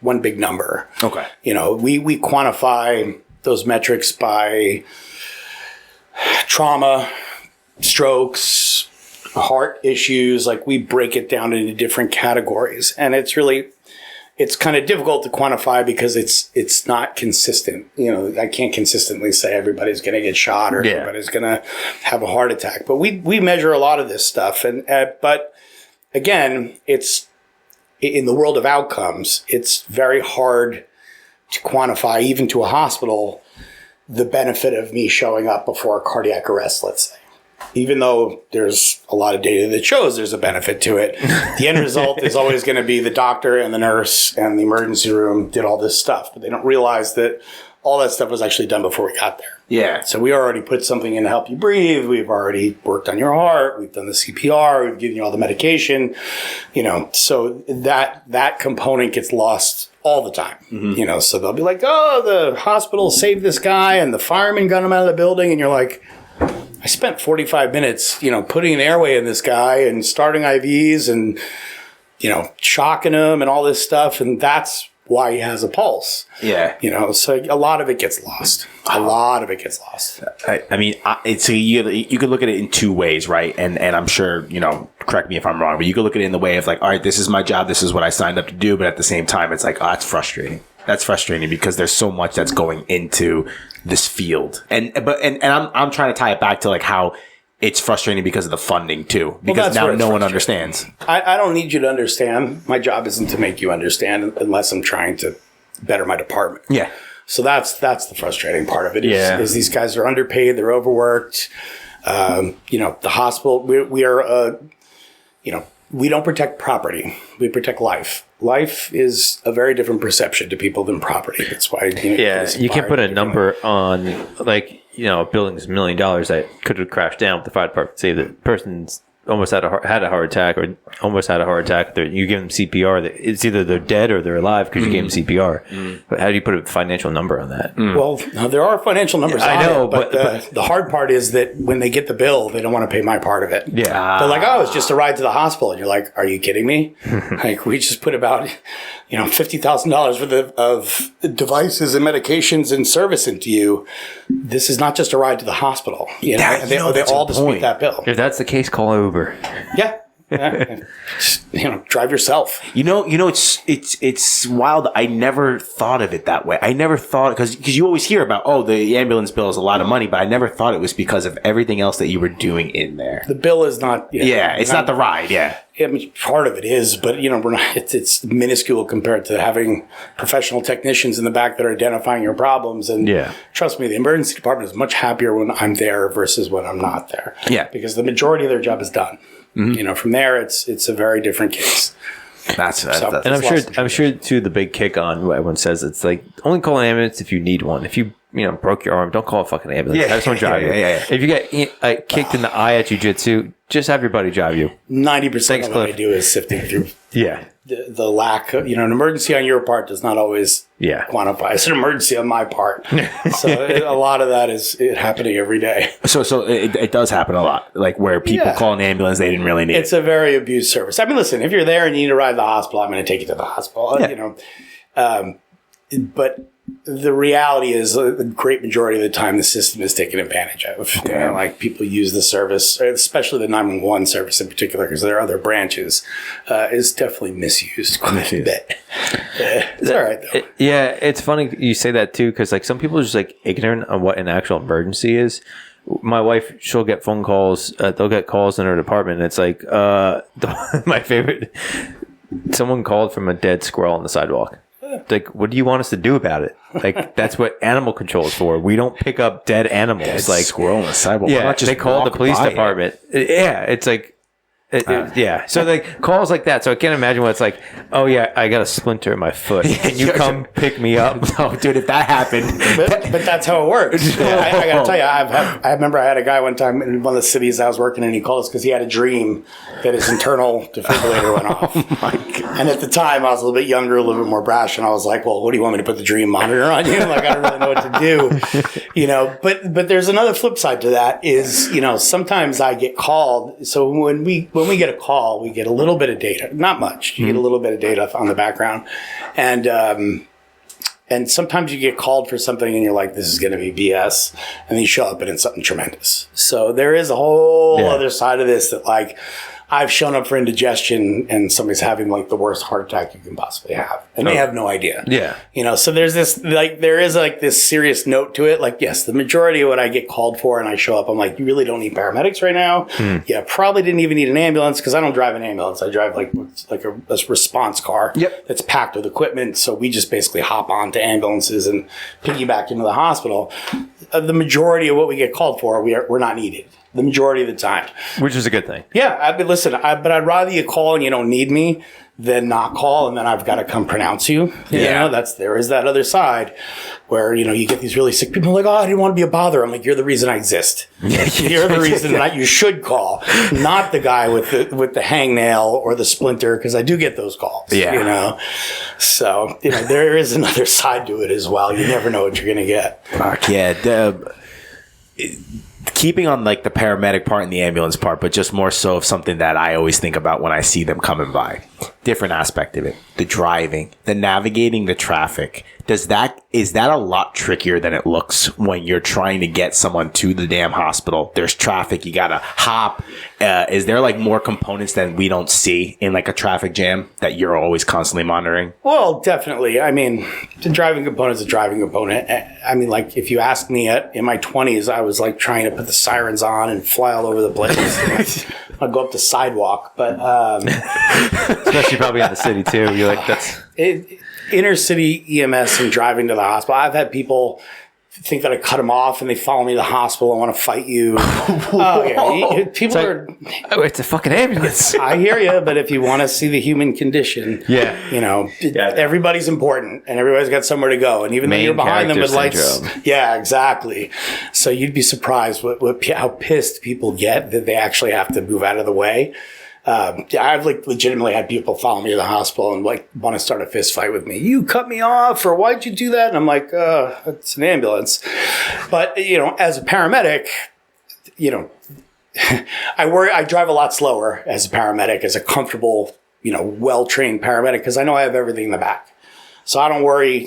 Speaker 2: one big number.
Speaker 1: Okay.
Speaker 2: We quantify those metrics by trauma, strokes, heart issues. Like, we break it down into different categories, and it's kind of difficult to quantify because it's not consistent. I can't consistently say everybody's going to get shot or everybody's going to have a heart attack, but we measure a lot of this stuff. And but again, it's in the world of outcomes, it's very hard to quantify, even to a hospital, the benefit of me showing up before a cardiac arrest, let's say. Even though there's a lot of data that shows there's a benefit to it, the end result is always going to be the doctor and the nurse and the emergency room did all this stuff. But they don't realize that all that stuff was actually done before we got there.
Speaker 1: Yeah.
Speaker 2: So we already put something in to help you breathe. We've already worked on your heart. We've done the CPR. We've given you all the medication. So that component gets lost all the time. Mm-hmm. So they'll be like, oh, the hospital saved this guy and the fireman got him out of the building. And you're like, I spent 45 minutes, putting an airway in this guy and starting IVs and, shocking him and all this stuff. And that's why he has a pulse.
Speaker 1: Yeah.
Speaker 2: So a lot of it gets lost. A lot of it gets lost.
Speaker 1: I mean, you could look at it in two ways, right? And I'm sure, correct me if I'm wrong, but you could look at it in the way of like, all right, this is my job. This is what I signed up to do. But at the same time, it's like, oh, that's frustrating. That's frustrating because there's so much that's going into this field. And I'm trying to tie it back to like how it's frustrating because of the funding too, because now no one understands.
Speaker 2: I don't need you to understand. My job isn't to make you understand unless I'm trying to better my department.
Speaker 1: Yeah.
Speaker 2: So that's the frustrating part of it. Is these guys are underpaid, they're overworked. The hospital, we are, we don't protect property. We protect life. Life is a very different perception to people than property. That's why.
Speaker 3: You can't put a number on, like, a building's $1 million that could have crashed down with the fire department. Say the person's almost had a heart attack or almost had a heart attack. You give them CPR. It's either they're dead or they're alive because you gave them CPR. But how do you put a financial number on that?
Speaker 2: Well, there are financial numbers on it, but the hard part is that when they get the bill, they don't want to pay my part of it.
Speaker 1: Yeah.
Speaker 2: They're like, oh, it's just a ride to the hospital. And you're like, are you kidding me? Like, we just put about, $50,000 worth of devices and medications and service into you. This is not just a ride to the hospital. They all dispute that bill.
Speaker 3: If that's the case, call Uber.
Speaker 2: Yeah. Drive yourself.
Speaker 1: It's wild. I never thought of it that way. I never thought, because you always hear about, the ambulance bill is a lot of money, but I never thought it was because of everything else that you were doing in there.
Speaker 2: The bill is not.
Speaker 1: It's not the ride. Yeah.
Speaker 2: I mean, part of it is, but we're not. It's minuscule compared to having professional technicians in the back that are identifying your problems. And trust me, the emergency department is much happier when I'm there versus when I'm not there.
Speaker 1: Yeah,
Speaker 2: because the majority of their job is done. Mm-hmm. From there, it's a very different case.
Speaker 3: And I'm sure too, the big kick on what everyone says, it's like, only call an ambulance if you need one. If you broke your arm, don't call a fucking ambulance. Have someone drive you. If you get kicked in the eye at jiu-jitsu, just have your buddy drive you.
Speaker 2: 90% of what I do is sifting through the lack of, an emergency on your part does not always quantify. It's an emergency on my part. So a lot of that is happening every day.
Speaker 1: So it does happen a lot, like where people call an ambulance, they didn't really need it.
Speaker 2: It's a very abused service. I mean, listen, if you're there and you need to ride to the hospital, I'm going to take you to the hospital. But the reality is the great majority of the time the system is taken advantage of. Like people use the service, especially the 911 service in particular, because there are other branches, is definitely misused quite a bit. It's all right though.
Speaker 3: It's funny you say that too, because like some people are just like ignorant on what an actual emergency is. My wife, she'll get phone calls. They'll get calls in her department. And it's like my favorite. Someone called from a dead squirrel on the sidewalk. Like, what do you want us to do about it? Like, that's what animal control is for. We don't pick up dead animals.
Speaker 1: Dead
Speaker 3: like
Speaker 1: squirrel on the sidewalk.
Speaker 3: Yeah, they call the police department. It's like. So like calls like that. So I can't imagine what it's like. Oh yeah, I got a splinter in my foot. Can you come pick me up?
Speaker 1: No, dude, if that happened,
Speaker 2: but that's how it works. I gotta tell you, I remember I had a guy one time in one of the cities I was working in. He called us because he had a dream that his internal defibrillator went off. Oh my God. And at the time, I was a little bit younger, a little bit more brash, and I was like, "Well, what do you want me to put the dream monitor on you?" Like, I don't really know what to do, But there's another flip side to that. Is sometimes I get called. So when we get a call, we get a little bit of data, not much. You get a little bit of data on the background, and sometimes you get called for something and you're like, this is going to be BS, and then you show up and it's something tremendous. So there is a whole other side of this that like I've shown up for indigestion and somebody's having like the worst heart attack you can possibly have, and they have no idea. Yeah. So there's this there is like this serious note to it. Like, yes, the majority of what I get called for and I show up, I'm like, you really don't need paramedics right now. Yeah, probably didn't even need an ambulance because I don't drive an ambulance. I drive like a response car that's packed with equipment. So we just basically hop onto ambulances and piggyback into the hospital. The majority of what we get called for, we're not needed. The majority of the time.
Speaker 3: Which is a good thing.
Speaker 2: Yeah. But I'd rather you call and you don't need me than not call and then I've got to come pronounce you. There is that other side where, you get these really sick people like, oh, I didn't want to be a bother. I'm like, you're the reason I exist. You're the reason that you should call, not the guy with the hangnail or the splinter, because I do get those calls. So, there is another side to it as well. You never know what you're going to get.
Speaker 1: Fuck yeah. Keeping on like the paramedic part and the ambulance part, but just more so of something that I always think about when I see them coming by. Different aspect of it. The driving, the navigating the traffic. Is that a lot trickier than it looks when you're trying to get someone to the damn hospital? There's traffic. You got to hop. Is there like more components that we don't see in like a traffic jam that you're always constantly monitoring?
Speaker 2: Well, definitely. I mean, the driving component is a driving component. I mean, like if you ask me in my 20s, I was like trying to put the sirens on and fly all over the place. I'd go up the sidewalk, but
Speaker 3: especially probably in the city too. You're like, that's
Speaker 2: inner city EMS and driving to the hospital. I've had people think that I cut them off and they follow me to the hospital and want to fight you. People
Speaker 3: it's a fucking ambulance.
Speaker 2: I hear you, but if you want to see the human condition, everybody's important and everybody's got somewhere to go. And even though you're behind them with lights, exactly. So you'd be surprised how pissed people get that they actually have to move out of the way. I've like legitimately had people follow me to the hospital and like want to start a fist fight with me. You cut me off, or why'd you do that? And I'm like, it's an ambulance. But as a paramedic, I drive a lot slower as a paramedic, as a comfortable, well-trained paramedic, because I know I have everything in the back. So I don't worry,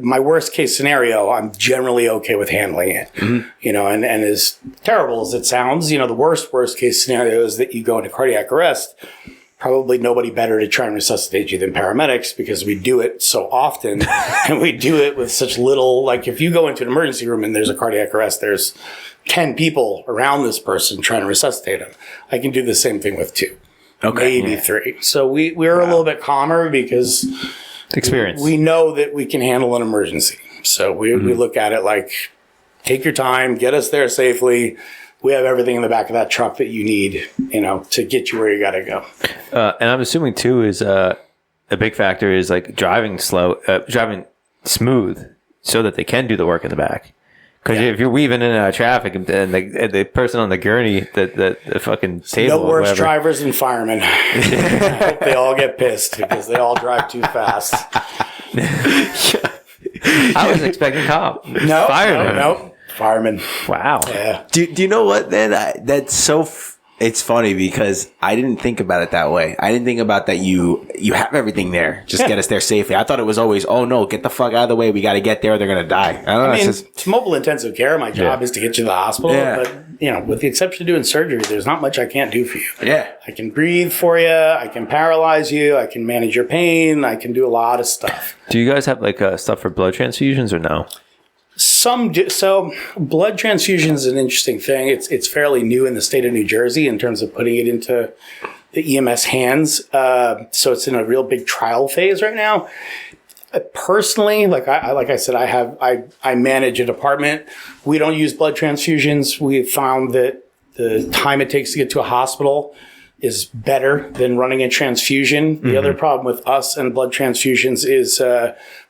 Speaker 2: my worst case scenario, I'm generally okay with handling it, and as terrible as it sounds, the worst case scenario is that you go into cardiac arrest. Probably nobody better to try and resuscitate you than paramedics, because we do it so often and we do it with such little, like if you go into an emergency room and there's a cardiac arrest, there's 10 people around this person trying to resuscitate him. I can do the same thing with 2, maybe 3. So we're a little bit calmer because
Speaker 3: experience.
Speaker 2: We know that we can handle an emergency. So we look at it like, take your time, get us there safely. We have everything in the back of that truck that you need, to get you where you got to go.
Speaker 3: And I'm assuming too is a big factor is like driving smooth so that they can do the work in the back. Because if you're weaving in and out of traffic and the person on the gurney, the fucking table.
Speaker 2: No worse drivers than firemen. I hope they all get pissed because they all drive too fast.
Speaker 3: I was expecting cop.
Speaker 2: No, firemen. Wow.
Speaker 1: Yeah. Do you know what, man? That's so It's funny because I didn't think about it that way. I didn't think about that you have everything there. Just get us there safely. I thought it was always, oh no, get the fuck out of the way. We got to get there. They're going to die. I don't know.
Speaker 2: I mean, it's mobile intensive care. My job is to get you to the hospital. Yeah. But, you know, with the exception of doing surgery, there's not much I can't do for you.
Speaker 1: Yeah.
Speaker 2: I can breathe for you. I can paralyze you. I can manage your pain. I can do a lot of stuff.
Speaker 3: Do you guys have like stuff for blood transfusions or no?
Speaker 2: Some do. So blood transfusion is an interesting thing. It's fairly new in the state of New Jersey in terms of putting it into the EMS hands. So it's in a real big trial phase right now. Personally, like I said, I manage a department. We don't use blood transfusions. We found that the time it takes to get to a hospital is better than running a transfusion. Mm-hmm. The other problem with us and blood transfusions is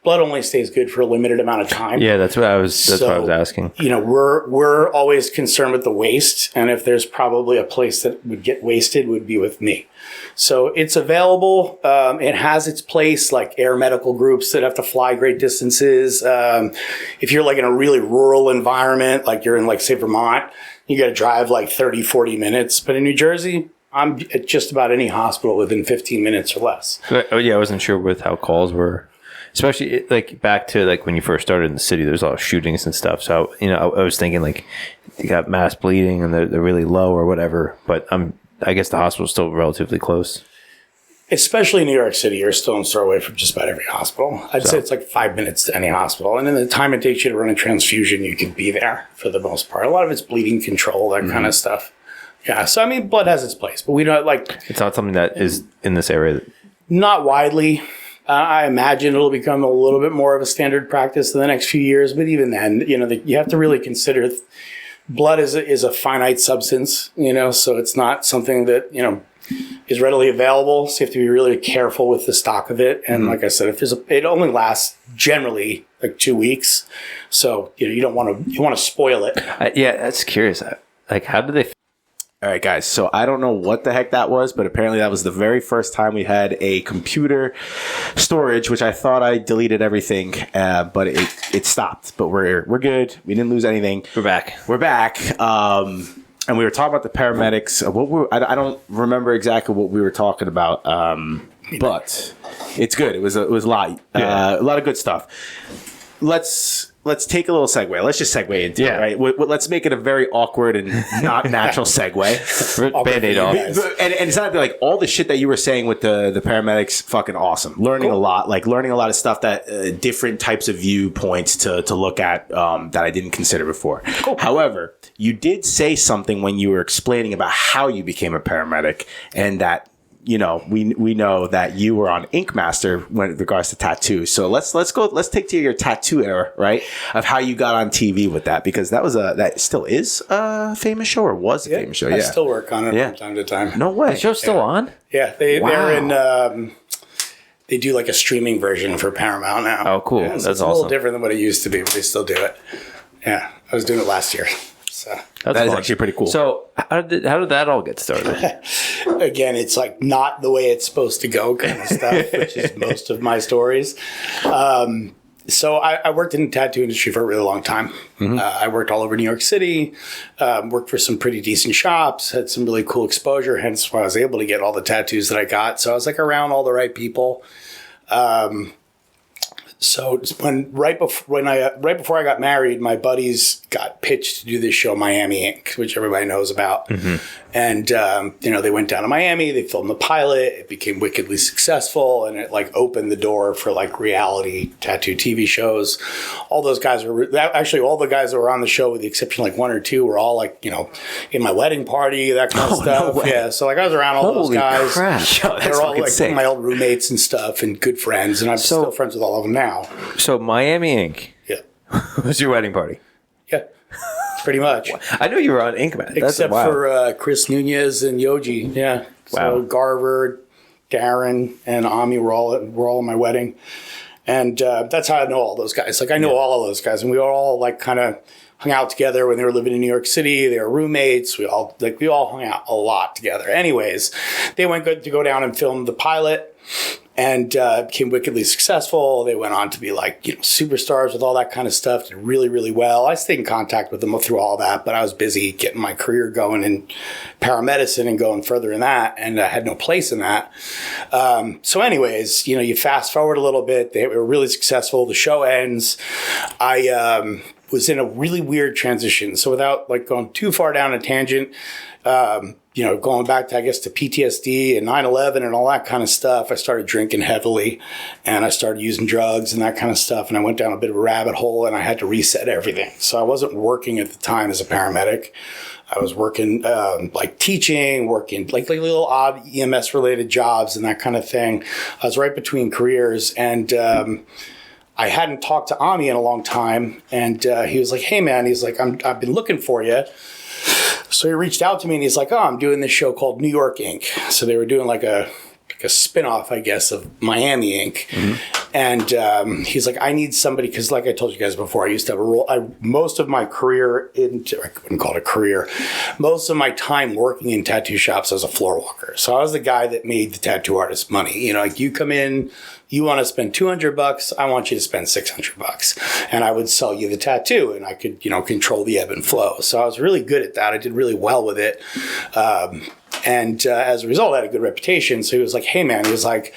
Speaker 2: blood only stays good for a limited amount of time.
Speaker 3: Yeah, that's what I was asking.
Speaker 2: You know, we're always concerned with the waste, and if there's probably a place that would get wasted, would be with me. So it's available. It has its place, like air medical groups that have to fly great distances. If you're like in a really rural environment, like you're in like say Vermont, you got to drive like 30, 40 minutes. But in New Jersey, I'm at just about any hospital within 15 minutes or less.
Speaker 3: Oh yeah, I wasn't sure with how calls were, especially like back to like when you first started in the city. There's a lot of shootings and stuff. So you know, I was thinking like you got mass bleeding and they're really low or whatever. But I guess the hospital's still relatively close.
Speaker 2: Especially in New York City, you're still in store away from just about every hospital. I'd say it's like 5 minutes to any hospital. And in the time it takes you to run a transfusion, you can be there for the most part. A lot of it's bleeding control, that kind of stuff. Yeah. So, I mean, blood has its place, but we don't like...
Speaker 3: It's not something that is in this area.
Speaker 2: Not widely. I imagine it'll become a little bit more of a standard practice in the next few years. But even then, you know, you have to really consider blood is a finite substance, you know, so it's not something that, you know, is readily available. So you have to be really careful with the stock of it. And like I said, it only lasts generally like 2 weeks. So, you know, you want to spoil it.
Speaker 3: Yeah, that's curious. Like, how do they...
Speaker 1: All right, guys. So I don't know what the heck that was, but apparently that was the very first time we had a computer storage, which I thought I deleted everything, but it stopped. But we're good. We didn't lose anything.
Speaker 3: We're back.
Speaker 1: And we were talking about the paramedics. I don't remember exactly what we were talking about, but it's good. It was a lot, a lot of good stuff. Let's take a little segue. Let's just segue into it, right? Let's make it a very awkward and not natural segue.
Speaker 3: Band-Aid off.
Speaker 1: And it's not like all the shit that you were saying with the paramedics, fucking awesome. Learning a lot of stuff that different types of viewpoints to look at that I didn't consider before. Cool. However, you did say something when you were explaining about how you became a paramedic and that, you know, we know that you were on Ink Master when it regards to tattoos. So let's take to your tattoo era, right? Of how you got on TV with that, because that still is a famous show or was a famous show.
Speaker 2: I still work on it from time to time.
Speaker 1: No way.
Speaker 3: The show's still on?
Speaker 2: Yeah, they're in. They do like a streaming version for Paramount now.
Speaker 3: Oh, cool.
Speaker 2: Yeah,
Speaker 3: That's
Speaker 2: it's
Speaker 3: awesome.
Speaker 2: a little different than what it used to be, but they still do it. Yeah, I was doing it last year. So
Speaker 1: that is actually pretty cool.
Speaker 3: So how did that all get started?
Speaker 2: Again, it's like not the way it's supposed to go kind of stuff, which is most of my stories. So I worked in the tattoo industry for a really long time. Mm-hmm. I worked all over New York City, worked for some pretty decent shops, had some really cool exposure, hence why I was able to get all the tattoos that I got. So I was like around all the right people. So right before I got married, my buddies got pitched to do this show, Miami Ink., which everybody knows about. Mm-hmm. And, you know, they went down to Miami, they filmed the pilot, it became wickedly successful, and it like opened the door for like reality tattoo TV shows. All those guys all the guys that were on the show, with the exception of like one or two, were all like, you know, in my wedding party, that kind of stuff. No way. Yeah. So like I was around all those guys.
Speaker 3: Crap. Yo,
Speaker 2: they're all like my old roommates and stuff and good friends. And I'm still friends with all of them now.
Speaker 3: So Miami Ink.
Speaker 2: Yeah.
Speaker 3: was your wedding party?
Speaker 2: Yeah. Pretty much.
Speaker 3: I know you were on Ink Man.
Speaker 2: Except for Chris Nunez and Yoji. Yeah. So Garver, Darren, and Ami were all at my wedding. And that's how I know all those guys. Like I know all of those guys, and we all like kind of hung out together when they were living in New York City. They were roommates. We all hung out a lot together. Anyways, they went to go down and film the pilot. and became wickedly successful. They went on to be like, superstars with all that kind of stuff, did really, really well. I stayed in contact with them through all that, but I was busy getting my career going in paramedicine and going further in that, and I had no place in that. So anyways, you fast forward a little bit. They were really successful. The show ends. I was in a really weird transition. So without like going too far down a tangent, going back to, I guess, to PTSD and 9/11 and all that kind of stuff, I started drinking heavily and I started using drugs and that kind of stuff. And I went down a bit of a rabbit hole and I had to reset everything. So I wasn't working at the time as a paramedic. I was working, like teaching, working like little odd EMS related jobs and that kind of thing. I was right between careers, and I hadn't talked to Ami in a long time, and he was like, "Hey man," he's like, "I've been looking for you." So he reached out to me and he's like, "Oh, I'm doing this show called New York Inc." So they were doing like a spinoff, I guess, of Miami Inc. Mm-hmm. And he's like, "I need somebody," because like I told you guys before, I used to have a role. Most of my career I wouldn't call it a career. Most of my time working in tattoo shops as a floor walker. So I was the guy that made the tattoo artist money. Like you come in, you want to spend $200, I want you to spend $600. And I would sell you the tattoo, and I could, control the ebb and flow. So I was really good at that. I did really well with it. And as a result, I had a good reputation. So he was like, "Hey man," he was like,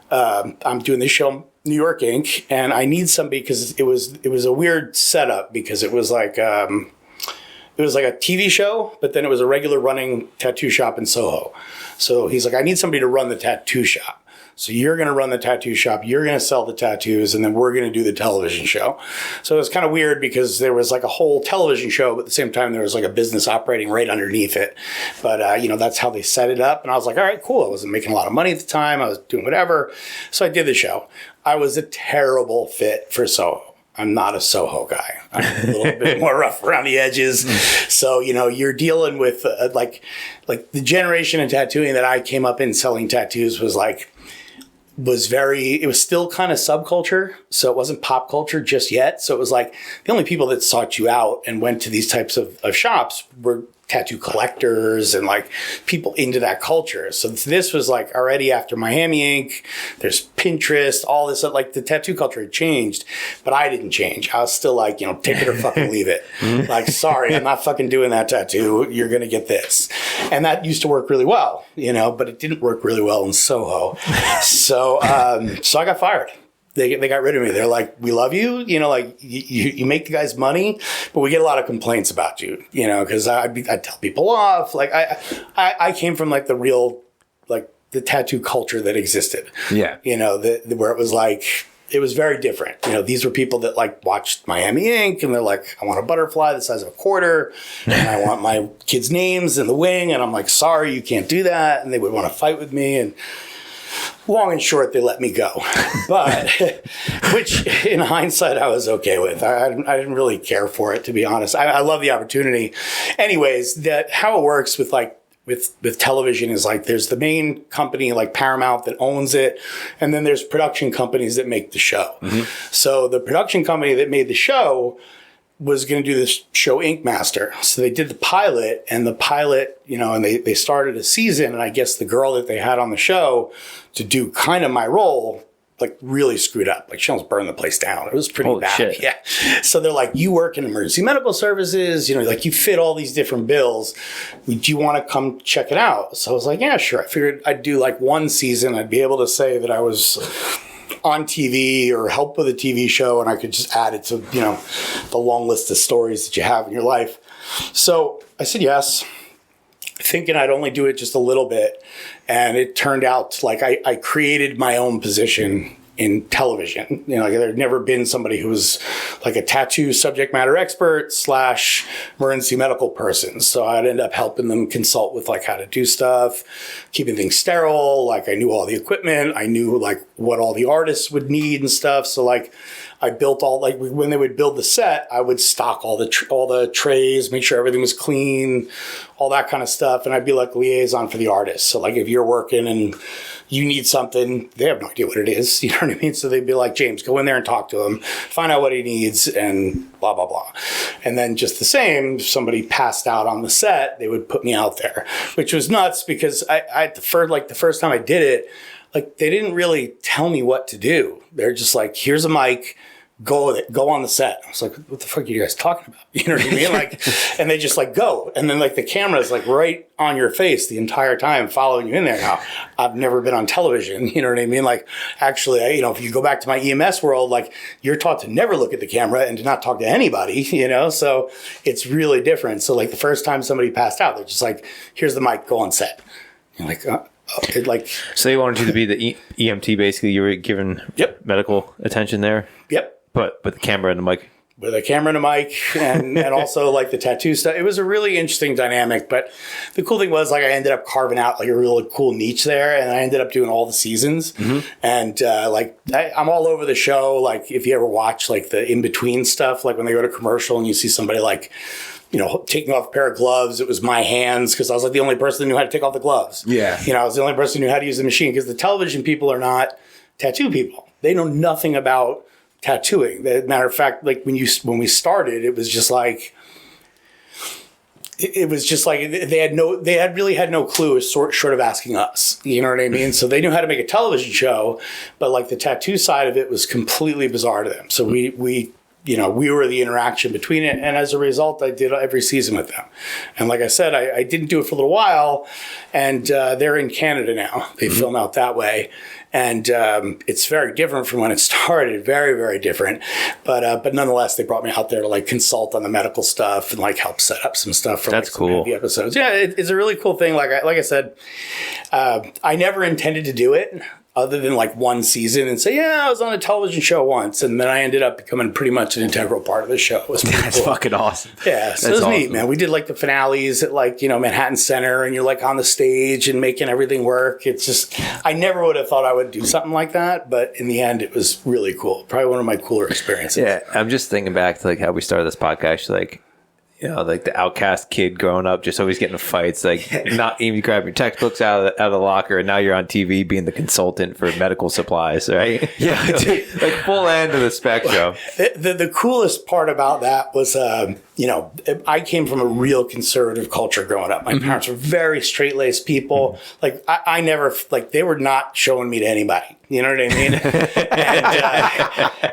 Speaker 2: "I'm doing this show, New York Inc., and I need somebody," because it was a weird setup, because it was like a TV show, but then it was a regular running tattoo shop in Soho. So he's like, "I need somebody to run the tattoo shop. So you're going to run the tattoo shop, you're going to sell the tattoos, and then we're going to do the television show." So it was kind of weird because there was like a whole television show, but at the same time, there was like a business operating right underneath it. But, that's how they set it up. And I was like, all right, cool. I wasn't making a lot of money at the time. I was doing whatever. So I did the show. I was a terrible fit for Soho. I'm not a Soho guy. I'm a little bit more rough around the edges. So, you're dealing with like the generation of tattooing that I came up in selling tattoos was it was still kind of subculture. So it wasn't pop culture just yet. So it was like the only people that sought you out and went to these types of shops were tattoo collectors and like people into that culture. So this was like already after Miami Inc. There's Pinterest, all this, like the tattoo culture had changed, but I didn't change. I was still like, take it or fucking leave it. Like, sorry, I'm not fucking doing that tattoo. You're going to get this. And that used to work really well, but it didn't work really well in Soho. So I got fired. They got rid of me. They're like, "We love you. You make the guys money, but we get a lot of complaints about you, because I'd tell people off. Like I came from like the real, like the tattoo culture that existed. Yeah. Where it was like, it was very different. These were people that like watched Miami Inc. and they're like, "I want a butterfly the size of a quarter, and I want my kids' names in the wing." And I'm like, "Sorry, you can't do that." And they would want to fight with me, and long and short, they let me go. But, which in hindsight, I was okay with. I didn't really care for it, to be honest. I love the opportunity. Anyways, how it works with television is like there's the main company like Paramount that owns it, and then there's production companies that make the show. Mm-hmm. So the production company that made the show was going to do this show Ink Master. So they did the pilot, and and they started a season, and I guess the girl that they had on the show to do kind of my role, like really screwed up. Like she almost burned the place down. It was pretty bad. Shit. Yeah. So they're like, "You work in emergency medical services, like you fit all these different bills. Do you want to come check it out?" So I was like, "Yeah, sure." I figured I'd do like one season. I'd be able to say that I was on TV or help with a TV show, and I could just add it to, the long list of stories that you have in your life. So I said yes, thinking I'd only do it just a little bit. And it turned out like I created my own position in television. There'd never been somebody who was like a tattoo subject matter expert / emergency medical person. So I'd end up helping them consult with like how to do stuff, keeping things sterile. Like I knew all the equipment. I knew like what all the artists would need and stuff. So like I built all, like when they would build the set, I would stock all the trays, make sure everything was clean, all that kind of stuff. And I'd be like liaison for the artist. So like if you're working and you need something, they have no idea what it is. You know what I mean? So they'd be like, "James, go in there and talk to him, find out what he needs," and blah, blah, blah. And then just the same, if somebody passed out on the set, they would put me out there, which was nuts because the first time I did it, like, they didn't really tell me what to do. They're just like, here's a mic, go with it, go on the set. I was like, what the fuck are you guys talking about? You know what I mean? Like, and they just like go. And then like the camera is like right on your face the entire time following you in there. Now, I've never been on television. You know what I mean? Like, actually, if you go back to my EMS world, like, you're taught to never look at the camera and to not talk to anybody, so it's really different. So like the first time somebody passed out, they're just like, here's the mic, go on set. You're like,
Speaker 3: so they wanted you to be the EMT, basically. You were given medical attention there?
Speaker 2: Yep.
Speaker 3: But the camera and the mic.
Speaker 2: With a camera and a mic and also like the tattoo stuff. It was a really interesting dynamic. But the cool thing was, like, I ended up carving out like a really cool niche there, and I ended up doing all the seasons. Mm-hmm. And I'm all over the show. Like, if you ever watch like the in-between stuff, like when they go to commercial and you see somebody like, taking off a pair of gloves, it was my hands, because I was like the only person that knew how to take off the gloves. Yeah. I was the only person who knew how to use the machine, because the television people are not tattoo people. They know nothing about tattooing. Matter of fact, like when we started, it was just like they had no clue, short of asking us. You know what I mean? So they knew how to make a television show, but like the tattoo side of it was completely bizarre to them. So we were the interaction between it. And as a result, I did every season with them. And like I said, I didn't do it for a little while, and they're in Canada now. They film out that way. And it's very different from when it started, very, very different. But nonetheless, they brought me out there to like consult on the medical stuff and like help set up some stuff for
Speaker 3: That's cool.
Speaker 2: The episodes. Yeah, it's a really cool thing. Like I said, I never intended to do it, other than like one season, and say, yeah, I was on a television show once. And then I ended up becoming pretty much an integral part of the show. It was
Speaker 1: That's
Speaker 2: cool.
Speaker 1: fucking awesome.
Speaker 2: Yeah, so it was neat, man. We did like the finales at like, Manhattan Center, and you're like on the stage and making everything work. It's just, I never would have thought I would do something like that. But in the end, it was really cool. Probably one of my cooler experiences.
Speaker 3: Yeah, I'm just thinking back to like how we started this podcast, like, like the outcast kid growing up, just always getting in fights, like not even grabbing your textbooks out of the locker, and now you're on TV being the consultant for medical supplies, right?
Speaker 1: Yeah,
Speaker 3: like full end of the spectrum.
Speaker 2: The coolest part about that was, I came from a real conservative culture growing up. My parents were very straight-laced people. Like, I never, like, they were not showing me to anybody. You know what I mean?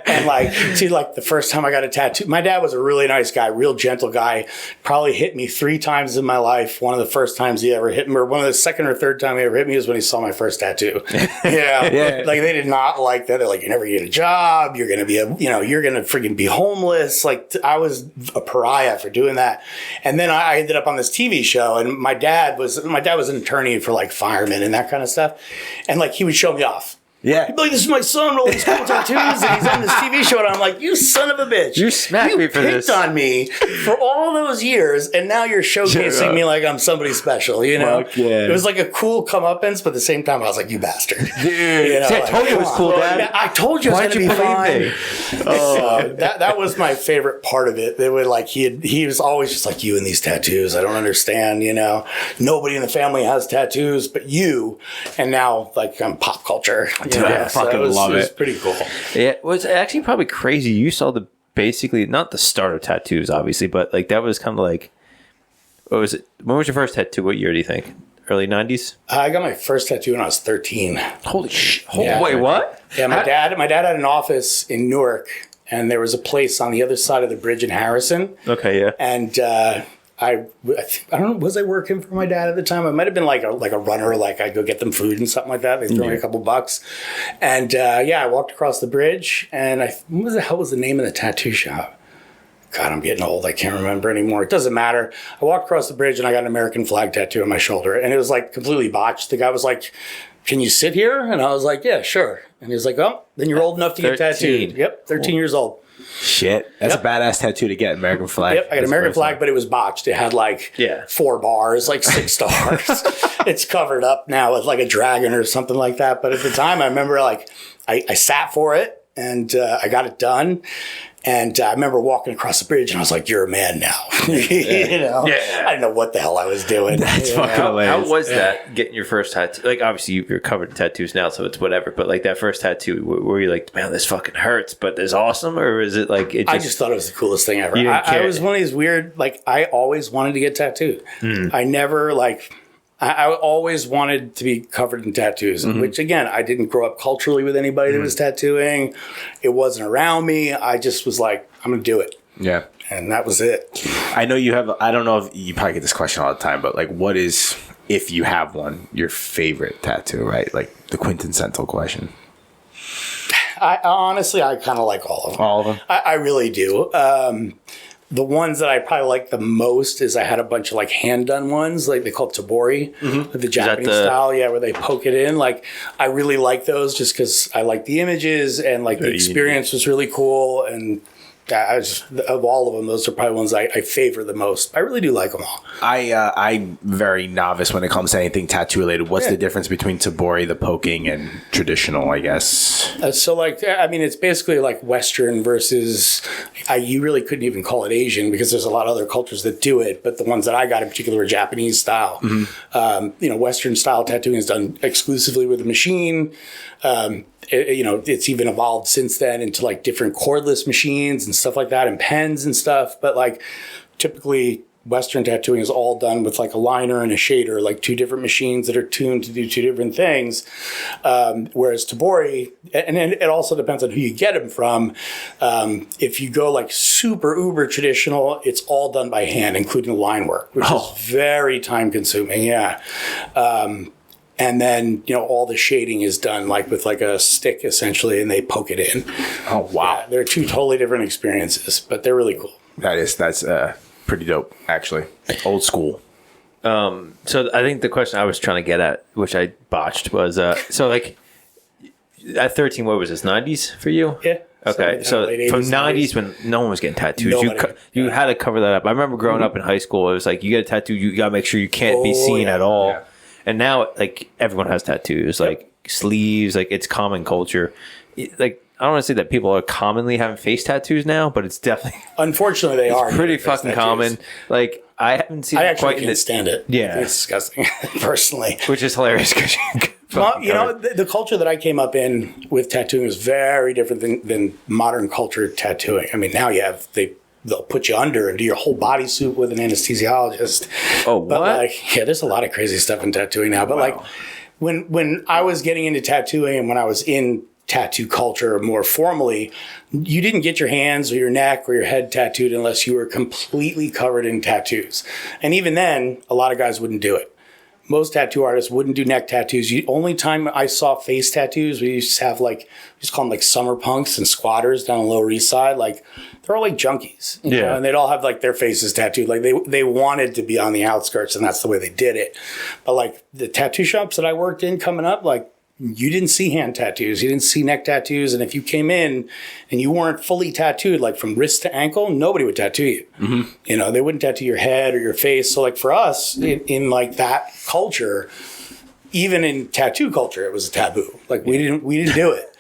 Speaker 2: and like, see, like the first time I got a tattoo, my dad was a really nice guy, real gentle guy, probably hit me 3 times in my life. One of the first times he ever hit me, or one of the second or third time he ever hit me, was when he saw my first tattoo. Yeah. Like, they did not like that. They're like, you're never gonna get a job. You're going to be you're going to freaking be homeless. Like, I was a pariah for doing that. And then I ended up on this TV show, and my dad was an attorney for like firemen and that kind of stuff. And like, he would show me off.
Speaker 1: Yeah.
Speaker 2: He'd be like, this is my son, all these cool tattoos, and he's on this TV show, and I'm like, you son of a bitch.
Speaker 3: You smacked me for this.
Speaker 2: You picked on me for all those years, and now you're showcasing me like I'm somebody special,
Speaker 1: Fuck yeah.
Speaker 2: It was like a cool comeuppance, but at the same time, I was like, you bastard.
Speaker 1: Dude. I told you it was cool, Dad.
Speaker 2: I told you it was going to be fine. That was my favorite part of it. They would like, he was always just like, you and these tattoos, I don't understand, Nobody in the family has tattoos but you, and now like I'm pop culture.
Speaker 1: Dude, I fucking love it.
Speaker 2: It was pretty cool.
Speaker 3: Yeah, it was actually probably crazy. You saw basically not the start of tattoos, obviously, but like that was kind of like, what was it? When was your first tattoo? What year do you think? Early 90s?
Speaker 2: I got my first tattoo when I was 13.
Speaker 3: Holy shit!
Speaker 2: Yeah.
Speaker 3: Wait, what?
Speaker 2: Yeah, my dad had an office in Newark, and there was a place on the other side of the bridge in Harrison.
Speaker 3: Okay, yeah.
Speaker 2: And I don't know, was I working for my dad at the time? I might have been like a runner, like I'd go get them food and something like that. They'd throw me a couple bucks. And I walked across the bridge, and what the hell was the name of the tattoo shop? God, I'm getting old. I can't remember anymore. It doesn't matter. I walked across the bridge, and I got an American flag tattoo on my shoulder, and it was like completely botched. The guy was like, can you sit here? And I was like, yeah, sure. And he was like, oh, then you're old enough to get tattooed. Yep, 13 years old.
Speaker 1: Shit. That's a badass tattoo to get, American flag.
Speaker 2: Yep, I got American flag, but it was botched. It had like 4 bars, like 6 stars. It's covered up now with like a dragon or something like that. But at the time, I remember like I sat for it, and I got it done. And I remember walking across the bridge, and I was like, you're a man now. I didn't know what the hell I was doing.
Speaker 1: That's fucking hilarious.
Speaker 3: How was that, getting your first tattoo? Like, obviously, you're covered in tattoos now, so it's whatever. But, like, that first tattoo, were you like, man, this fucking hurts, but it's awesome? Or is it like...
Speaker 2: I just thought it was the coolest thing ever. I was one of these weird... Like, I always wanted to get tattooed. I never, like... I always wanted to be covered in tattoos, which again, I didn't grow up culturally with anybody that was tattooing. It wasn't around me. I just was like, I'm going to do it.
Speaker 1: Yeah.
Speaker 2: And that was it.
Speaker 1: I know you have, I don't know if you probably get this question all the time, but like, what is, if you have one, your favorite tattoo, right? Like the quintessential question.
Speaker 2: I honestly, I kind of like all of them.
Speaker 1: All of them?
Speaker 2: I really do. The ones that I probably like the most is I had a bunch of like hand done ones, like they call it tabori, the Japanese style, where they poke it in. Like I really like those just because I like the images and like the experience was really cool. And of all of them, those are probably ones I favor the most. I really do like them all.
Speaker 1: I'm very novice when it comes to anything tattoo related. What's the difference between tabori, the poking, and traditional, I guess?
Speaker 2: So, like, I mean, it's basically like Western versus, you really couldn't even call it Asian because there's a lot of other cultures that do it. But the ones that I got in particular were Japanese style. Western style tattooing is done exclusively with a machine. It's even evolved since then into like different cordless machines and stuff like that and pens and stuff. But like typically Western tattooing is all done with like a liner and a shader, like two different machines that are tuned to do two different things. Whereas tabori, and it also depends on who you get them from. If you go like super uber traditional, it's all done by hand, including the line work, which is very time consuming. Yeah. And then, all the shading is done like with like a stick essentially, and they poke it in.
Speaker 1: Oh, wow.
Speaker 2: Yeah, they're two totally different experiences, but they're really cool.
Speaker 1: That's pretty dope, actually. Old school.
Speaker 3: So I think the question I was trying to get at, which I botched, was so like at 13, what was this, 90s for you?
Speaker 2: Yeah.
Speaker 3: Okay, so from 90s when no one was getting tattoos, you had to cover that up. I remember growing up in high school, it was like you get a tattoo, you got to make sure you can't be seen at all. Yeah. And now, like, everyone has tattoos, like sleeves, like it's common culture. Like, I don't want to say that people are commonly having face tattoos now, but it's definitely,
Speaker 2: unfortunately, they are
Speaker 3: pretty fucking common. Like, I haven't seen.
Speaker 2: I actually can't stand it.
Speaker 3: Yeah,
Speaker 2: it's disgusting, personally.
Speaker 3: Which is hilarious because
Speaker 2: the culture that I came up in with tattooing is very different than modern culture tattooing. I mean, now they'll put you under and do your whole bodysuit with an anesthesiologist.
Speaker 3: Oh, what?
Speaker 2: But there's a lot of crazy stuff in tattooing now. But like when I was getting into tattooing and when I was in tattoo culture more formally, you didn't get your hands or your neck or your head tattooed unless you were completely covered in tattoos. And even then, a lot of guys wouldn't do it. Most tattoo artists wouldn't do neck tattoos. The only time I saw face tattoos, we used to have we just call them like summer punks and squatters down the Lower East Side. Like they're all like junkies, you know, and they'd all have like their faces tattooed. Like they wanted to be on the outskirts, and that's the way they did it. But like the tattoo shops that I worked in coming up, like you didn't see hand tattoos, you didn't see neck tattoos, and if you came in and you weren't fully tattooed, like from wrist to ankle, nobody would tattoo you. Mm-hmm. They wouldn't tattoo your head or your face. So like for us in like that culture, even in tattoo culture, it was a taboo. Like we didn't do it.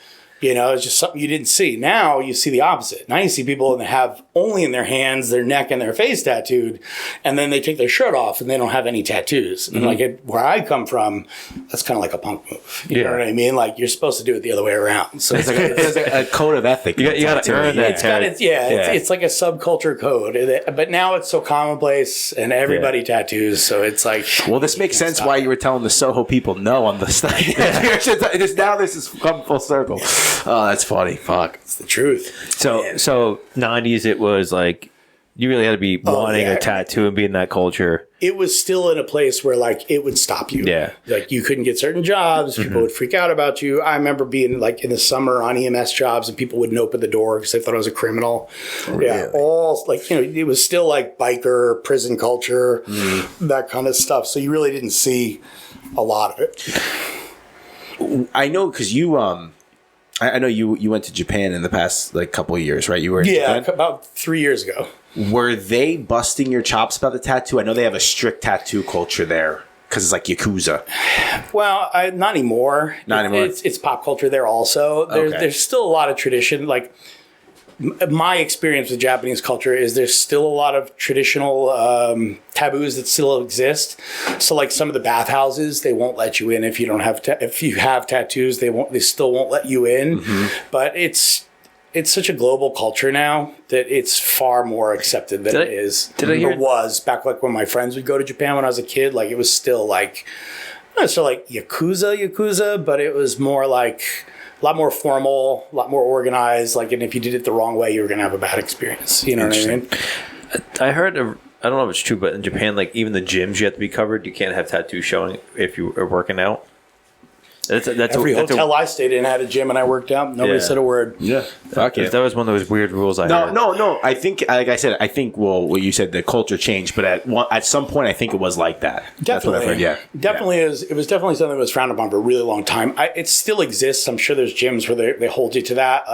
Speaker 2: It's just something you didn't see. Now you see the opposite. Now you see people that have only in their hands, their neck, and their face tattooed, and then they take their shirt off and they don't have any tattoos. Mm-hmm. And where I come from, that's kind of like a punk move. You know what I mean? Like you're supposed to do it the other way around. So it's like
Speaker 1: a code of ethic. You got to earn that.
Speaker 2: It's like a subculture code. But now it's so commonplace, and everybody tattoos. So it's like,
Speaker 1: well, this makes sense why you were telling the Soho people no on the stuff. Now this has come full circle. Oh, that's funny. Fuck.
Speaker 2: It's the truth.
Speaker 3: So 90s, it was like you really had to be wanting a tattoo and be in that culture.
Speaker 2: It was still in a place where like it would stop you. Yeah. Like you couldn't get certain jobs. People would freak out about you. I remember being like in the summer on EMS jobs and people wouldn't open the door because they thought I was a criminal. Really? Yeah. All like, it was still like biker, prison culture, that kind of stuff. So you really didn't see a lot of it.
Speaker 1: I know because you, I know you went to Japan in the past like couple of years, right? You were in Japan?
Speaker 2: About 3 years ago.
Speaker 1: Were they busting your chops about the tattoo? I know they have a strict tattoo culture there because it's like Yakuza.
Speaker 2: Well, not anymore. Not anymore. It's pop culture there also. There's still a lot of tradition. Like my experience with Japanese culture is there's still a lot of traditional taboos that still exist. So like some of the bathhouses, they won't let you in if you don't have if you have tattoos. They still won't let you in. Mm-hmm. But it's such a global culture now that it's far more accepted than it was back like when my friends would go to Japan when I was a kid. Like it was still like, not so like Yakuza, but it was more like a lot more formal, a lot more organized. Like, and if you did it the wrong way, you were going to have a bad experience. You know what I mean?
Speaker 3: I heard, I don't know if it's true, but in Japan, like even the gyms, you have to be covered. You can't have tattoos showing if you are working out.
Speaker 2: Every hotel I stayed in had a gym and I worked out. Nobody said a word.
Speaker 1: Yeah. Fuck it.
Speaker 3: That was one of those weird rules I heard.
Speaker 1: No. I think, like I said, what you said, the culture changed, but at some point, I think it was like that.
Speaker 2: Definitely.
Speaker 1: That's what I've heard, yeah.
Speaker 2: Definitely is. It was definitely something that was frowned upon for a really long time. It still exists. I'm sure there's gyms where they hold you to that.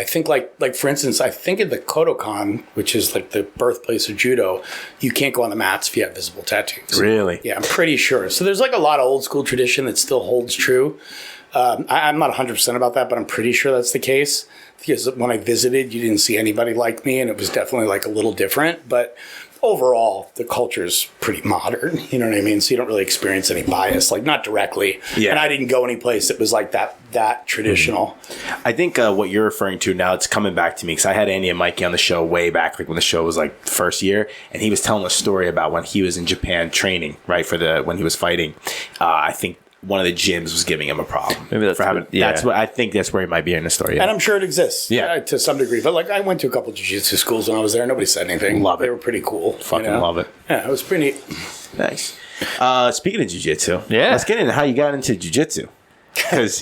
Speaker 2: I think like for instance, I think in the Kodokan, which is like the birthplace of judo, you can't go on the mats if you have visible tattoos.
Speaker 1: Really?
Speaker 2: Yeah, I'm pretty sure. So there's like a lot of old school tradition that still holds true. I'm not 100% about that, but I'm pretty sure that's the case. Because when I visited, you didn't see anybody like me, and it was definitely like a little different. But overall, the culture is pretty modern. You know what I mean? So you don't really experience any bias, like not directly. Yeah. And I didn't go any place that was like that traditional.
Speaker 1: I think what you're referring to now, it's coming back to me because I had Andy and Mikey on the show way back, like when the show was like first year, and he was telling a story about when he was in Japan training, right, when he was fighting. I think one of the gyms was giving him a problem.
Speaker 3: Maybe that's
Speaker 1: for having.
Speaker 3: Yeah.
Speaker 1: That's what I think. That's where he might be in the story. Yeah.
Speaker 2: And I'm sure it exists.
Speaker 1: Yeah,
Speaker 2: to some degree. But like, I went to a couple of jiu-jitsu schools when I was there. Nobody said anything.
Speaker 1: Love it.
Speaker 2: They were pretty cool.
Speaker 1: Fucking love it.
Speaker 2: Yeah, it was pretty neat.
Speaker 1: Nice. Speaking of jiu-jitsu,
Speaker 3: yeah,
Speaker 1: let's get into how you got into jiu-jitsu. Because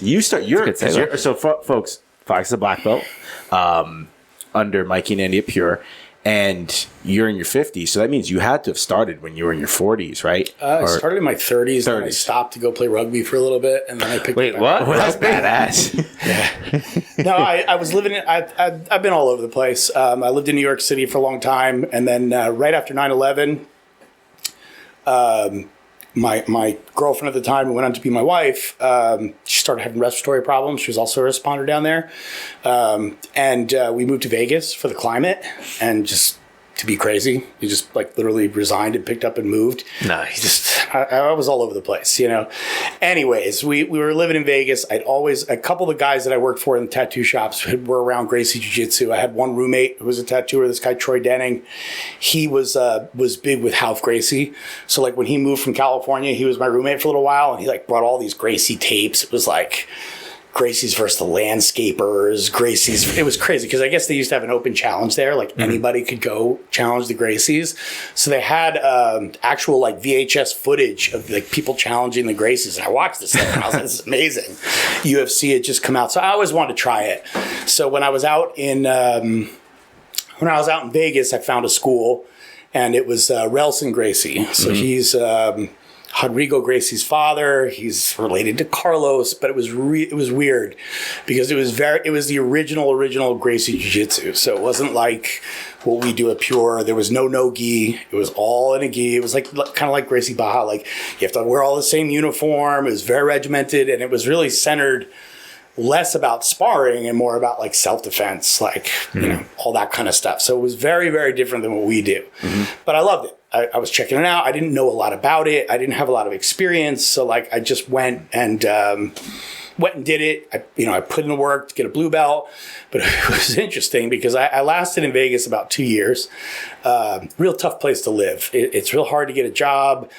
Speaker 1: folks, Fox is a black belt under Mikey and Andy at Pure. And you're in your 50s, so that means you had to have started when you were in your 40s, right?
Speaker 2: I started in my 30s, and I stopped to go play rugby for a little bit, and then I picked
Speaker 3: Wait, what?
Speaker 1: Well, that's badass.
Speaker 2: Yeah. No, I was living I've been all over the place. I lived in New York City for a long time, and then right after 9/11, my girlfriend at the time, who went on to be my wife, she started having respiratory problems. She was also a responder down there. And we moved to Vegas for the climate and just to be crazy. You just like literally resigned and picked up and moved.
Speaker 3: Nice.
Speaker 2: I was all over the place, you know. Anyways, we were living in Vegas. A couple of the guys that I worked for in the tattoo shops were around Gracie Jiu-Jitsu. I had one roommate who was a tattooer, this guy Troy Denning. He was big with Half Gracie. So like when he moved from California, he was my roommate for a little while, and he like brought all these Gracie tapes. It was like Gracie's versus the Landscapers. It was crazy because I guess they used to have an open challenge there. Like anybody could go challenge the Gracies. So they had actual like VHS footage of like people challenging the Gracies. And I watched this stuff and I was like, this is amazing. UFC had just come out. So I always wanted to try it. So when I was out in Vegas, I found a school and it was Relson Gracie. So he's Rodrigo Gracie's father. He's related to Carlos, but it was weird because it was the original Gracie Jiu-Jitsu. So it wasn't like what we do at Pure. There was no gi. It was all in a gi. It was like kind of like Gracie Baja. Like you have to wear all the same uniform. It was very regimented, and it was really centered less about sparring and more about like self-defense, like you know, all that kind of stuff. So it was very, very different than what we do. But I loved it. I was checking it out. I didn't know a lot about it. I didn't have a lot of experience. So like I just went and did it. I put in the work to get a blue belt. But it was interesting because I lasted in Vegas about 2 years. Real tough place to live. It's real hard to get a job.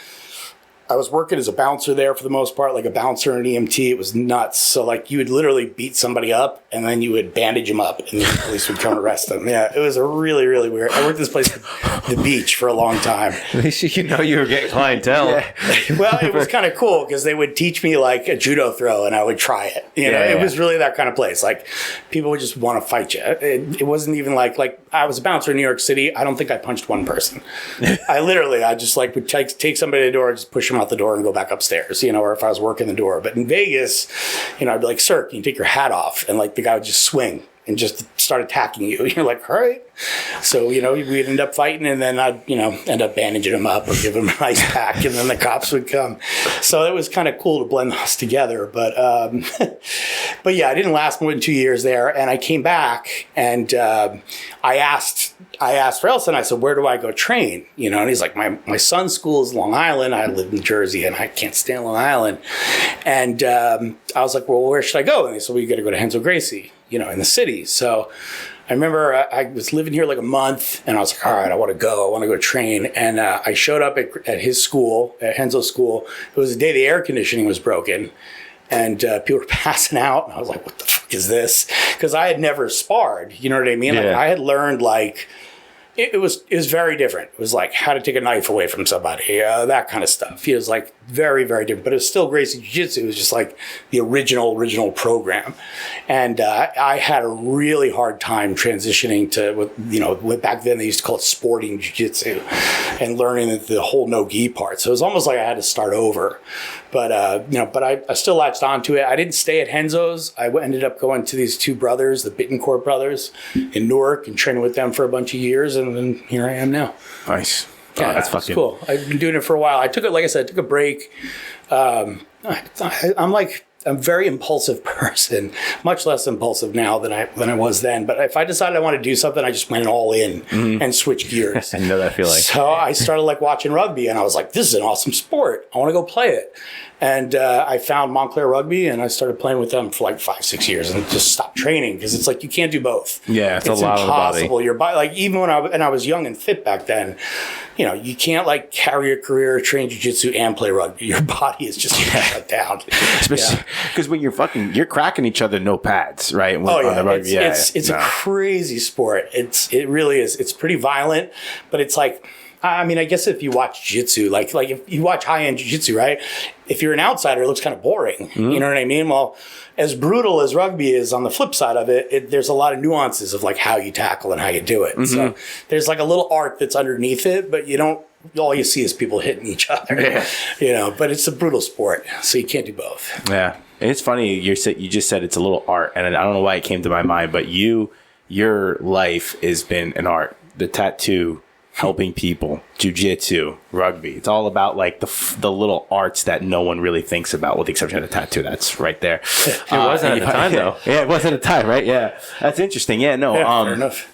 Speaker 2: I was working as a bouncer there for the most part, like a bouncer and an EMT. It was nuts. So like you would literally beat somebody up and then you would bandage them up and the police would come arrest them. Yeah, it was a really, really weird. I worked this place, the beach, for a long time.
Speaker 3: At least you were getting clientele.
Speaker 2: Yeah. Well, it was kind of cool because they would teach me like a judo throw and I would try it. It was really that kind of place. Like people would just want to fight you. It wasn't even like I was a bouncer in New York City. I don't think I punched one person. I just like would take somebody to the door and just push them out the door and go back upstairs, or if I was working the door. But in Vegas, I'd be like, sir, can you take your hat off? And like the guy would just swing and just start attacking you. You're like, all right. So, we'd end up fighting, and then I'd, end up bandaging him up or give him an ice pack, and then the cops would come. So it was kind of cool to blend those together. But yeah, I didn't last more than 2 years there. And I came back, and I asked Railson, I said, where do I go train? And he's like, my son's school is Long Island. I live in Jersey, and I can't stand Long Island. And I was like, well, where should I go? And they said, well, you got to go to Renzo Gracie, in the city. So I remember I was living here like a month, and I was like, all right, I want to go train. And I showed up at his school, at Renzo's school. It was the day the air conditioning was broken, and people were passing out. And I was like, what the fuck is this? Because I had never sparred. You know what I mean?
Speaker 3: Yeah.
Speaker 2: Like, I had learned it was very different. It was like how to take a knife away from somebody, that kind of stuff. It was like very, very different, but it was still Gracie Jiu-Jitsu. It was just like the original program. And I had a really hard time transitioning to, back then they used to call it sporting Jiu-Jitsu, and learning the whole no-gi part. So it was almost like I had to start over. But I still latched onto it. I didn't stay at Renzo's. I ended up going to these two brothers, the Bittencourt brothers in Newark, and training with them for a bunch of years. And then here I am now.
Speaker 1: Nice.
Speaker 2: Yeah,
Speaker 1: that's fucking
Speaker 2: cool. I've been doing it for a while. I took a break. I'm a very impulsive person, much less impulsive now than I was then. But if I decided I want to do something, I just went all in and switched gears.
Speaker 3: I know that feeling.
Speaker 2: So I started watching rugby, and I was like, this is an awesome sport. I want to go play it. And I found Montclair Rugby, and I started playing with them for 5-6 years, and just stopped training because it's like you can't do both.
Speaker 3: Yeah, it's a lot
Speaker 2: impossible.
Speaker 3: of the body.
Speaker 2: Your body, even when I was young and fit back then, you can't carry a career, train jiu-jitsu, and play rugby. Your body is just shut down.
Speaker 1: Especially because when you're cracking each other, no pads, right? On the rugby,
Speaker 2: it's a crazy sport. It really is. It's pretty violent, but it's like, I mean, I guess if you watch jiu-jitsu, like if you watch high-end jiu-jitsu, right? If you're an outsider, it looks kind of boring. Mm-hmm. You know what I mean? Well, as brutal as rugby is, on the flip side of it, there's a lot of nuances of how you tackle and how you do it. Mm-hmm. So there's a little art that's underneath it, but all you see is people hitting each other. Yeah. But it's a brutal sport, so you can't do both.
Speaker 1: Yeah. And it's funny, you just said it's a little art, and I don't know why it came to my mind, but your life has been an art. The tattoo, helping people, jiu-jitsu, rugby. It's all about the little arts that no one really thinks about, with the exception of the tattoo. That's right there.
Speaker 3: It wasn't at the time, though.
Speaker 1: Yeah, it wasn't at the time, right? Yeah. That's interesting. Yeah, no.
Speaker 2: Fair enough.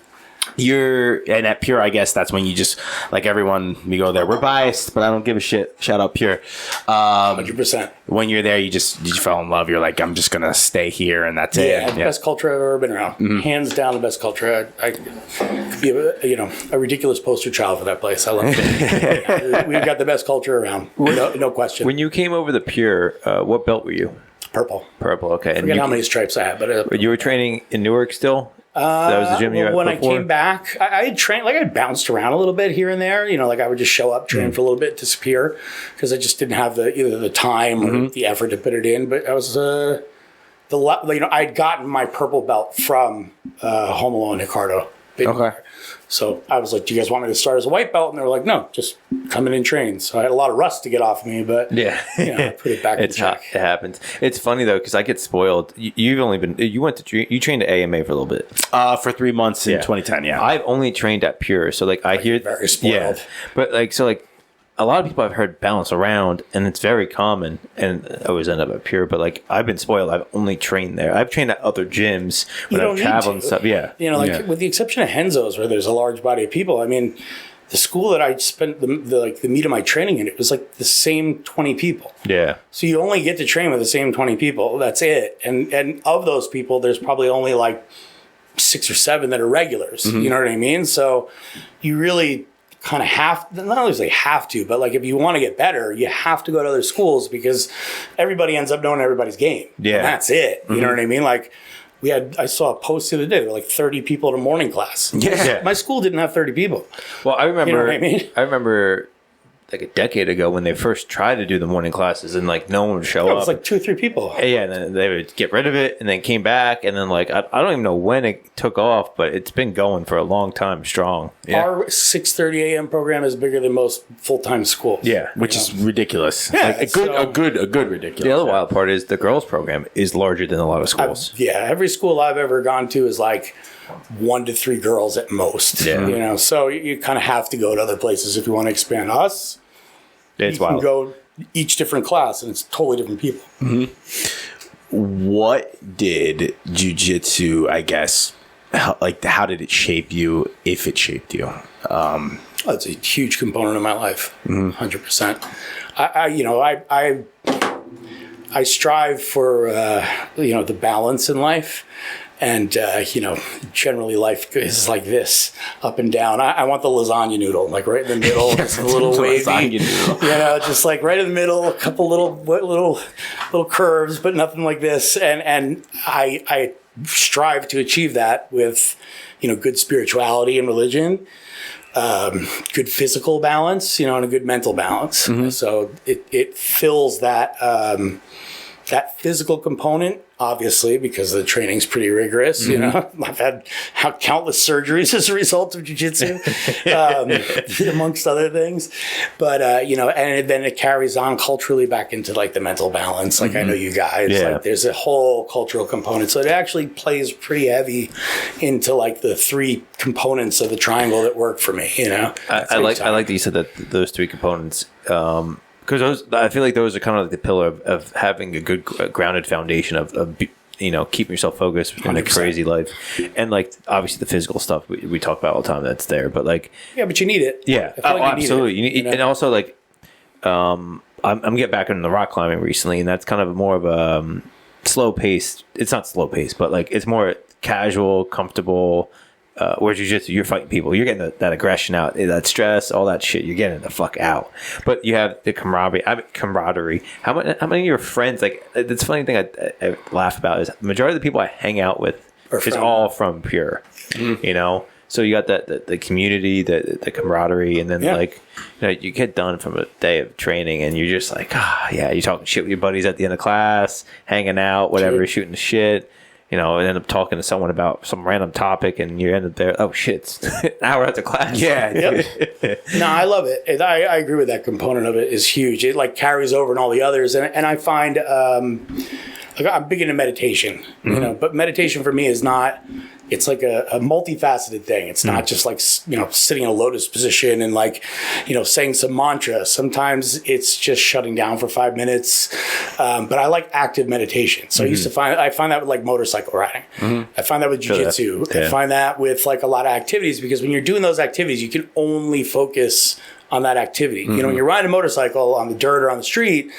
Speaker 1: And at Pure, I guess that's when you just, everyone, we go there. We're biased, but I don't give a shit. Shout out Pure.
Speaker 2: 100%.
Speaker 1: When you're there, you fell in love. You're like, I'm just going to stay here, and that's it.
Speaker 2: Yeah, best culture I've ever been around. Mm-hmm. Hands down, the best culture. I could be a ridiculous poster child for that place. I love it. We've got the best culture around. No question.
Speaker 3: When you came over to Pure, what belt were you?
Speaker 2: Purple.
Speaker 3: Okay.
Speaker 2: I forget how many stripes I had,
Speaker 3: but you were training in Newark still? That was the gym you were at
Speaker 2: when
Speaker 3: before?
Speaker 2: I came back, I had trained, I bounced around a little bit here and there. I would just show up, train for a little bit, disappear, because I just didn't have either the time or the effort to put it in. But I was I'd gotten my purple belt from Home Alone Ricardo.
Speaker 1: Okay.
Speaker 2: So I was like, do you guys want me to start as a white belt? And they were like, no, just come in and train. So I had a lot of rust to get off of me, but I put it back in check.
Speaker 3: It happens. It's funny though, because I get spoiled. You trained at AMA for a little bit.
Speaker 1: For 3 months in 2010, yeah.
Speaker 3: I've only trained at Pure, so I hear
Speaker 2: very spoiled.
Speaker 3: Yeah, but a lot of people I've heard bounce around, and it's very common, and I always end up at Pure, but I've been spoiled. I've only trained there. I've trained at other gyms when I've traveled and stuff. Yeah.
Speaker 2: With the exception of Renzo's, where there's a large body of people, I mean, the school that I spent the meat of my training in, it was the same 20 people.
Speaker 3: Yeah.
Speaker 2: So you only get to train with the same 20 people. That's it. And of those people, there's probably only 6 or 7 that are regulars. Mm-hmm. You know what I mean? So you really kind of not only have to, but if you want to get better, you have to go to other schools, because everybody ends up knowing everybody's game. Yeah. And that's it. You know what I mean? I saw a post the other day, there were 30 people at a morning class.
Speaker 1: Yeah.
Speaker 2: My school didn't have 30 people.
Speaker 3: Well, I remember,
Speaker 2: you know what I mean?
Speaker 3: I remember like a decade ago when they first tried to do the morning classes and like no one would show
Speaker 2: It
Speaker 3: up.
Speaker 2: was like 2 or 3 people.
Speaker 3: Yeah, and then they would get rid of it and then came back and then like I don't even know when it took off, but it's been going for a long time strong. Yeah.
Speaker 2: Our 6:30 a.m. program is bigger than most full-time schools.
Speaker 3: Yeah,
Speaker 1: which is ridiculous.
Speaker 2: Yeah,
Speaker 1: Like, a good ridiculous.
Speaker 3: the other wild part is the girls program is larger than a lot of schools.
Speaker 2: Every school I've ever gone to is like 1 to 3 girls at most.
Speaker 3: Yeah.
Speaker 2: You know, so you kind of have to go to other places if you want to expand. Us,
Speaker 3: It's
Speaker 2: you can
Speaker 3: wild.
Speaker 2: go each different class and it's totally different people.
Speaker 1: What did jiu-jitsu, I guess, how did it shape you, if it shaped you?
Speaker 2: That's a huge component of my life, 100%. I strive for the balance in life, and generally life is like this, up and down. I want the lasagna noodle, like right in the middle, just a little wavy,
Speaker 1: Lasagna noodle.
Speaker 2: just like right in the middle, a couple little curves, but nothing like this. And I strive to achieve that with good spirituality and religion. Good physical balance, and a good mental balance. So it fills that that physical component, obviously, because the training's pretty rigorous. I've had countless surgeries as a result of jiu-jitsu, amongst other things. But and then it carries on culturally back into like the mental balance. Like I know you guys, like there's a whole cultural component. So it actually plays pretty heavy into like the 3 components of the triangle that work for me.
Speaker 3: I like that you said that those 3 components. Because I feel like those are kind of like the pillar of having a good grounded foundation of keeping yourself focused in a
Speaker 2: 100%.
Speaker 3: crazy life, and like obviously the physical stuff we talk about all the time that's there, but like
Speaker 2: but you need it.
Speaker 3: yeah,
Speaker 2: I feel like you need
Speaker 3: absolutely.
Speaker 2: it,
Speaker 3: You need, and also like I'm getting back into the rock climbing recently, and that's kind of more of a slow paced. It's not slow paced, but like it's more casual, comfortable. Whereas jiu-jitsu, you're fighting people, you're getting that aggression out, that stress, all that shit, you're getting the fuck out. But you have the camaraderie. How many of your friends, like, that's the funny thing I laugh about is the majority of the people I hang out with is all from Pure, So you got the community, the camaraderie, and then like, you get done from a day of training and you're just like, you're talking shit with your buddies at the end of class, hanging out, whatever, shooting the shit. And end up talking to someone about some random topic, and you end up there. Oh shit! It's an hour after class.
Speaker 2: Yeah. No, I love it. I agree with that component of it is huge. It like carries over in all the others, and I find I'm big into meditation. But meditation for me is not. It's like a multifaceted thing. It's not just like, sitting in a lotus position and like, saying some mantra. Sometimes it's just shutting down for 5 minutes. But I like active meditation. So I find that with like motorcycle riding. I find that with jiu-jitsu. I find that with like a lot of activities, because when you're doing those activities, you can only focus on that activity. When you're riding a motorcycle on the dirt or on the street,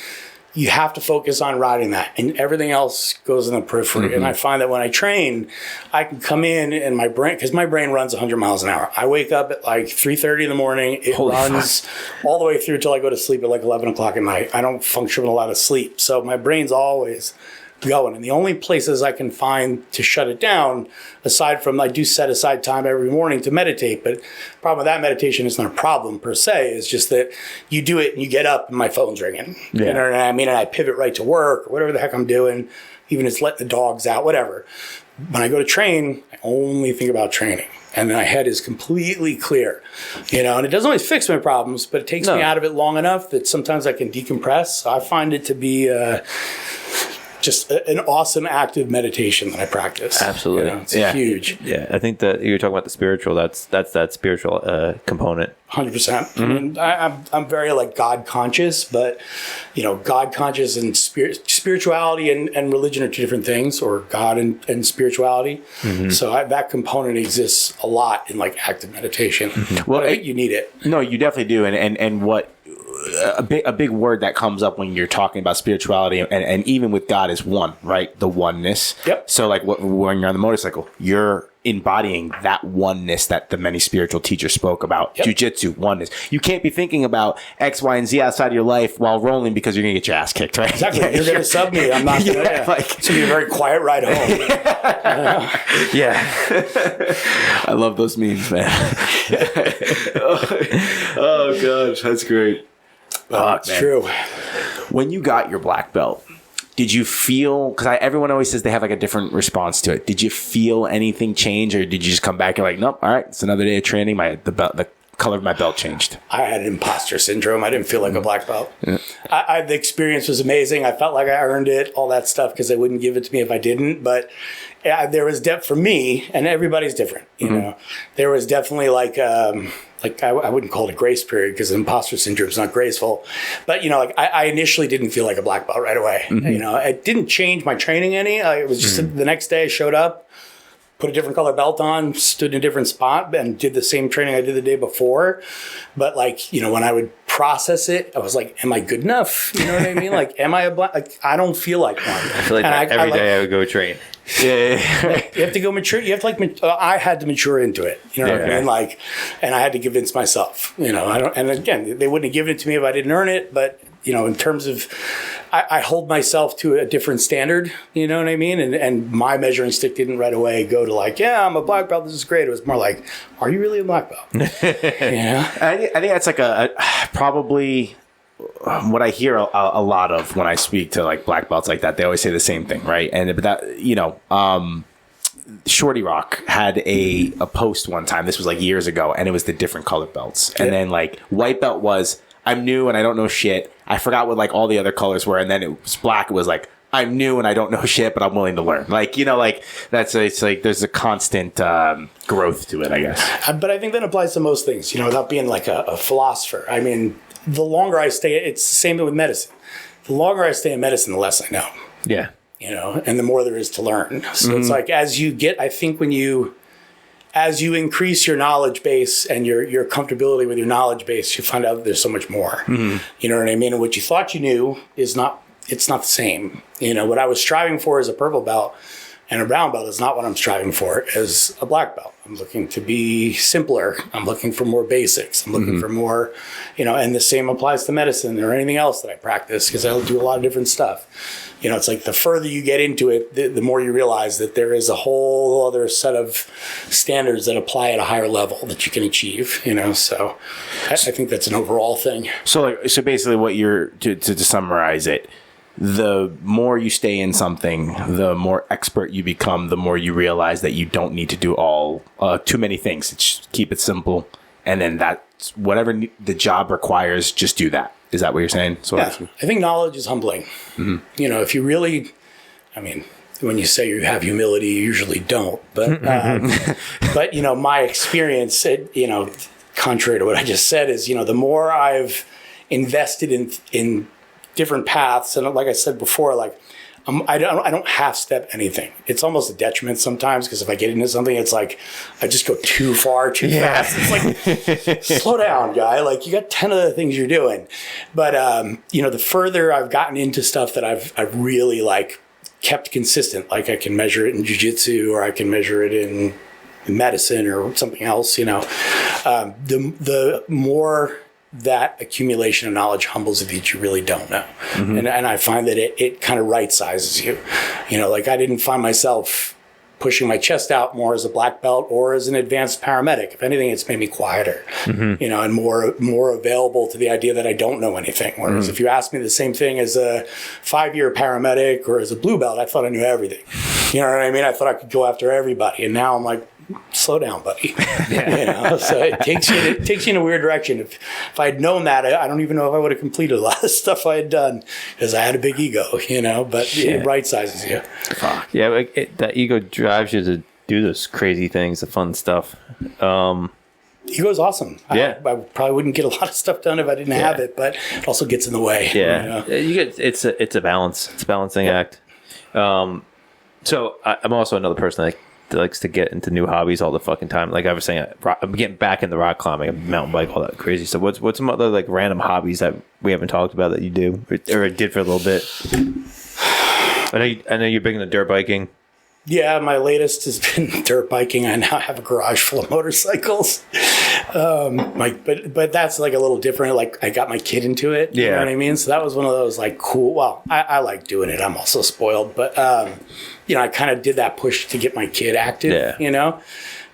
Speaker 2: you have to focus on riding that, and everything else goes in the periphery. And I find that when I train, I can come in and my brain runs 100 miles an hour. I wake up at like 3:30 in the morning. It runs all the way through till I go to sleep at like 11 o'clock at night. I don't function with a lot of sleep. So my brain's always going. And the only places I can find to shut it down, aside from I do set aside time every morning to meditate, but the problem with that meditation is not a problem per se. It's just that you do it and you get up and my phone's ringing. You know what I mean? And I pivot right to work or whatever the heck I'm doing, even if it's letting the dogs out, whatever. When I go to train, I only think about training. And my head is completely clear, and it doesn't always fix my problems, but it takes me out of it long enough that sometimes I can decompress. So I find it to be just an awesome active meditation that I practice.
Speaker 3: Absolutely.
Speaker 2: It's huge.
Speaker 3: Yeah, I think that you're talking about the spiritual. That's that spiritual component.
Speaker 2: 100%. I'm very like God conscious, but God conscious and spirituality and religion are 2 different things, or God and spirituality. So that component exists a lot in like active meditation. Well, I think you need it.
Speaker 1: No, you definitely do. And what a big word that comes up when you're talking about spirituality and even with God is one, right? The oneness.
Speaker 2: Yep.
Speaker 1: So like when you're on the motorcycle, you're embodying that oneness that the many spiritual teachers spoke about.
Speaker 2: Yep.
Speaker 1: Jiu-jitsu, oneness. You can't be thinking about X, Y, and Z outside of your life while rolling, because you're going to get your ass kicked, right?
Speaker 2: Exactly. You're going to sub me. I'm not going to. It's going to be a very quiet ride home.
Speaker 1: I love those memes, man. Oh gosh, that's great.
Speaker 2: It's true.
Speaker 1: When you got your black belt, did you feel, because everyone always says they have like a different response to it. Did you feel anything change, or did you just come back and like, nope, all right, it's another day of training. The color of my belt changed.
Speaker 2: I had imposter syndrome. I didn't feel like a black belt. Yeah. The experience was amazing. I felt like I earned it, all that stuff, because they wouldn't give it to me if I didn't. But there was depth for me, and everybody's different. You know, there was definitely like I wouldn't call it a grace period, because imposter syndrome is not graceful. But, you know, like I initially didn't feel like a black belt right away. You know, it didn't change my training any. It was just the next day I showed up, put a different color belt on, stood in a different spot, and did the same training I did the day before. But, like, you know, when I would process it, I was like, am I good enough? You know what I mean? Like, am I a black? Like, I don't feel like one.
Speaker 3: I feel like every day I would go train.
Speaker 2: Yeah. You have to go mature. You have to I had to mature into it. You know what I mean? Like, and I had to convince myself, you know, and again, they wouldn't have given it to me if I didn't earn it. But, you know, in terms of, I hold myself to a different standard, you know what I mean? And my measuring stick didn't right away go to like, yeah, I'm a black belt, this is great. It was more like, are you really a black belt? Yeah.
Speaker 1: I think that's like probably what I hear a lot of when I speak to like black belts like that. They always say the same thing, right? And but that, you know, Shorty Rock had a post one time. This was like years ago, and it was the different colored belts. And then like white belt was, I'm new and I don't know shit. I forgot what like all the other colors were, and then it was black. It was like, I'm new and I don't know shit, but I'm willing to learn. Like, you know, like it's like there's a constant growth to it, I guess.
Speaker 2: But I think that applies to most things, you know, without being like a philosopher. I mean, the longer I stay, it's the same with medicine. The longer I stay in medicine, the less I know.
Speaker 3: Yeah.
Speaker 2: You know, and the more there is to learn. So it's like, as you get, I think as you increase your knowledge base and your comfortability with your knowledge base, you find out that there's so much more. You know what I mean? And what you thought you knew it's not the same. You know, what I was striving for as a purple belt and a brown belt is not what I'm striving for as a black belt. I'm looking to be simpler. I'm looking for more basics. I'm looking for more, you know, and the same applies to medicine or anything else that I practice, because I do a lot of different stuff. You know, it's like the further you get into it, the more you realize that there is a whole other set of standards that apply at a higher level that you can achieve, you know. So I think that's an overall thing.
Speaker 1: So basically what you're, to summarize it, the more you stay in something, the more expert you become, the more you realize that you don't need to do too many things. Just keep it simple. And then that's whatever the job requires, just do that. Is that what you're saying? So
Speaker 2: yeah, I think knowledge is humbling. You know, if you really, I mean, when you say you have humility, you usually don't. But, but you know, my experience, you know, contrary to what I just said, is, you know, the more I've invested in different paths, and like I said before, like I don't half step anything. It's almost a detriment sometimes, because if I get into something, it's like I just go too far, too fast. It's like, slow down, guy. Like, you got 10 other things you're doing. But you know, the further I've gotten into stuff that I've really like kept consistent, like I can measure it in jiu-jitsu, or I can measure it in medicine or something else, you know, the more that accumulation of knowledge humbles you that you really don't know. And I find that it kind of right sizes you. You know, like I didn't find myself pushing my chest out more as a black belt or as an advanced paramedic. If anything, it's made me quieter, you know, and more available to the idea that I don't know anything. Whereas if you asked me the same thing as a 5-year paramedic or as a blue belt, I thought I knew everything. You know what I mean? I thought I could go after everybody. And now I'm like, slow down, buddy. You know, so it takes you in a weird direction. If I had known that, I don't even know if I would have completed a lot of stuff I had done, because I had a big ego, you know, but it right sizes you.
Speaker 3: Fuck. Yeah, like that ego drives you to do those crazy things, the fun stuff.
Speaker 2: Ego's awesome.
Speaker 3: Yeah.
Speaker 2: I probably wouldn't get a lot of stuff done if I didn't have it, but it also gets in the way.
Speaker 3: Yeah. You get it's a balance. It's a balancing act. So I'm also another person that likes to get into new hobbies all the fucking time. Like I was saying, I'm getting back into rock climbing, mountain bike, all that crazy stuff. What's some other like random hobbies that we haven't talked about that you do or did for a little bit? I know you're big into dirt biking.
Speaker 2: Yeah, my latest has been dirt biking. I now have a garage full of motorcycles. But that's like a little different. Like I got my kid into it. You know what I mean? So that was one of those like cool. Well, I like doing it. I'm also spoiled, but you know, I kind of did that push to get my kid active. Yeah. You know,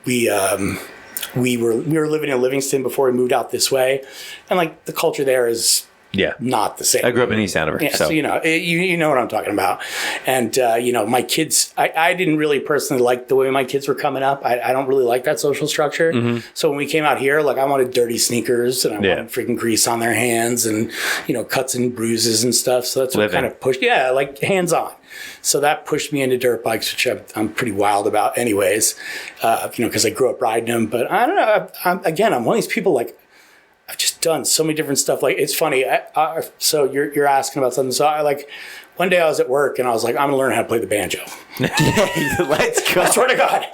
Speaker 2: we were living in Livingston before we moved out this way, and like the culture there is
Speaker 3: Yeah.
Speaker 2: not the same.
Speaker 3: I grew up in East Hanover.
Speaker 2: Yeah, so you know what I'm talking about. And, my kids, I didn't really personally like the way my kids were coming up. I don't really like that social structure.
Speaker 3: Mm-hmm.
Speaker 2: So when we came out here, like I wanted dirty sneakers and I wanted freaking grease on their hands and, cuts and bruises and stuff. So that's what kind of pushed, like hands on. So that pushed me into dirt bikes, which I'm pretty wild about anyways, because I grew up riding them. But I don't know. I'm one of these people like, I've just done so many different stuff. Like, it's funny. So you're asking about something. So one day I was at work and I was like, I'm going to learn how to play the banjo.
Speaker 1: Let's go.
Speaker 2: I swear to God.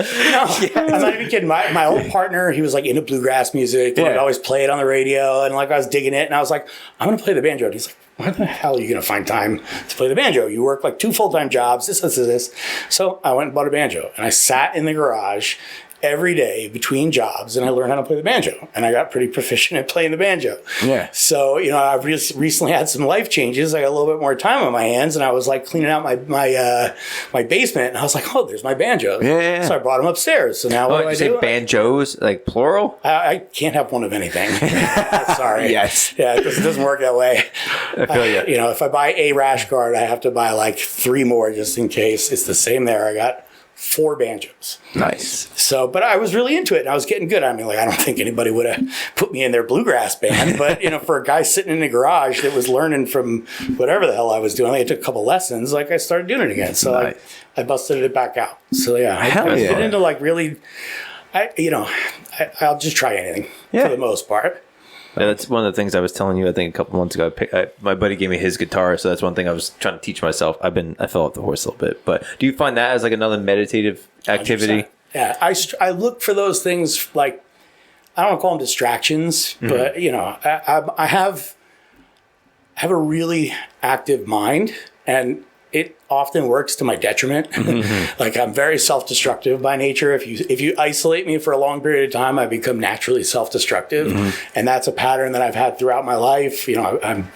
Speaker 2: I'm not even kidding. My old partner, he was like into bluegrass music and I'd always play it on the radio. And like I was digging it and I was like, I'm going to play the banjo. And he's like, why the hell are you going to find time to play the banjo? You work like 2 full-time jobs, this. So I went and bought a banjo and I sat in the garage every day between jobs and I learned how to play the banjo and I got pretty proficient at playing the banjo.
Speaker 1: Yeah.
Speaker 2: So, I've recently had some life changes. I got a little bit more time on my hands and I was like cleaning out my basement and I was like, oh, there's my banjo.
Speaker 1: Yeah.
Speaker 2: So I brought them upstairs. So now what do I do?
Speaker 3: Say banjos, like plural?
Speaker 2: I can't have one of anything. Sorry.
Speaker 1: Yes.
Speaker 2: Yeah, it doesn't work that way.
Speaker 3: I feel you.
Speaker 2: If I buy a rash guard, I have to buy like 3 more just in case. It's the same there. I got 4 banjos.
Speaker 1: Nice.
Speaker 2: So, but I was really into it and I was getting good. I mean, like, I don't think anybody would have put me in their bluegrass band, but, for a guy sitting in the garage that was learning from whatever the hell I was doing, I took a couple lessons, like I started doing it again. So
Speaker 1: nice.
Speaker 2: I busted it back out. So yeah, I've been into like really, I'll just try anything for the most part.
Speaker 3: Yeah, that's one of the things I was telling you, I think, a couple months ago. My buddy gave me his guitar, so that's one thing I was trying to teach myself. I fell off the horse a little bit. But do you find that as like another meditative activity?
Speaker 2: 100%. Yeah, I look for those things like, I don't want to call them distractions, but, I have a really active mind and it often works to my detriment. Like I'm very self-destructive by nature. If you isolate me for a long period of time, I become naturally self-destructive. And that's a pattern that I've had throughout my life. I'm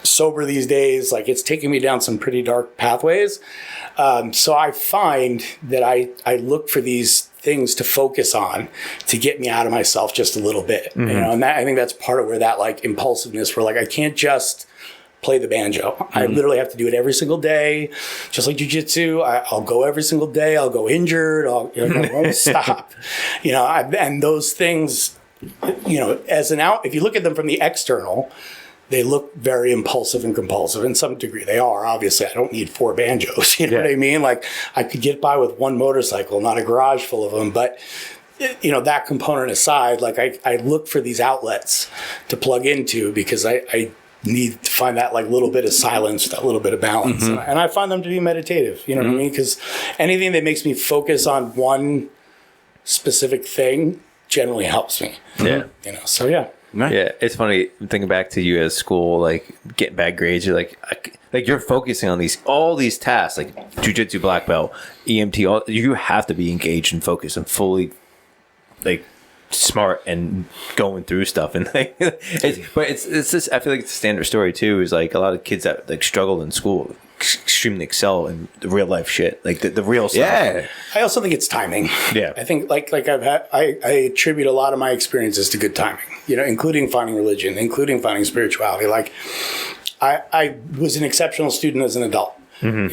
Speaker 2: sober these days. Like it's taking me down some pretty dark pathways. So I find that I look for these things to focus on to get me out of myself just a little bit. And I think that's part of where that like impulsiveness, where like I can't just play the banjo. I literally have to do it every single day, just like jiu-jitsu. I'll go every single day. I'll go injured. I won't stop. And those things, if you look at them from the external, they look very impulsive and compulsive. In some degree, they are. Obviously, I don't need 4 banjos. You know what I mean? Like I could get by with 1 motorcycle, not a garage full of them. But that component aside, like I look for these outlets to plug into because I need to find that like little bit of silence, that little bit of balance. And I find them to be meditative, what I mean? Because anything that makes me focus on one specific thing generally helps me.
Speaker 3: Yeah.
Speaker 2: So yeah.
Speaker 1: Nice.
Speaker 3: Yeah, it's funny thinking back to you at school, like getting bad grades. You're like you're focusing on all these tasks, like jiu-jitsu black belt, EMT. You have to be engaged and focused and fully, like, smart and going through stuff. And it's this. I feel like it's a standard story too. Is like a lot of kids that like struggle in school extremely excel in the real life shit, like the real stuff.
Speaker 1: Yeah.
Speaker 2: I also think it's timing.
Speaker 3: Yeah.
Speaker 2: I think like I attribute a lot of my experiences to good timing, including finding religion, including finding spirituality. Like I was an exceptional student as an adult. I'm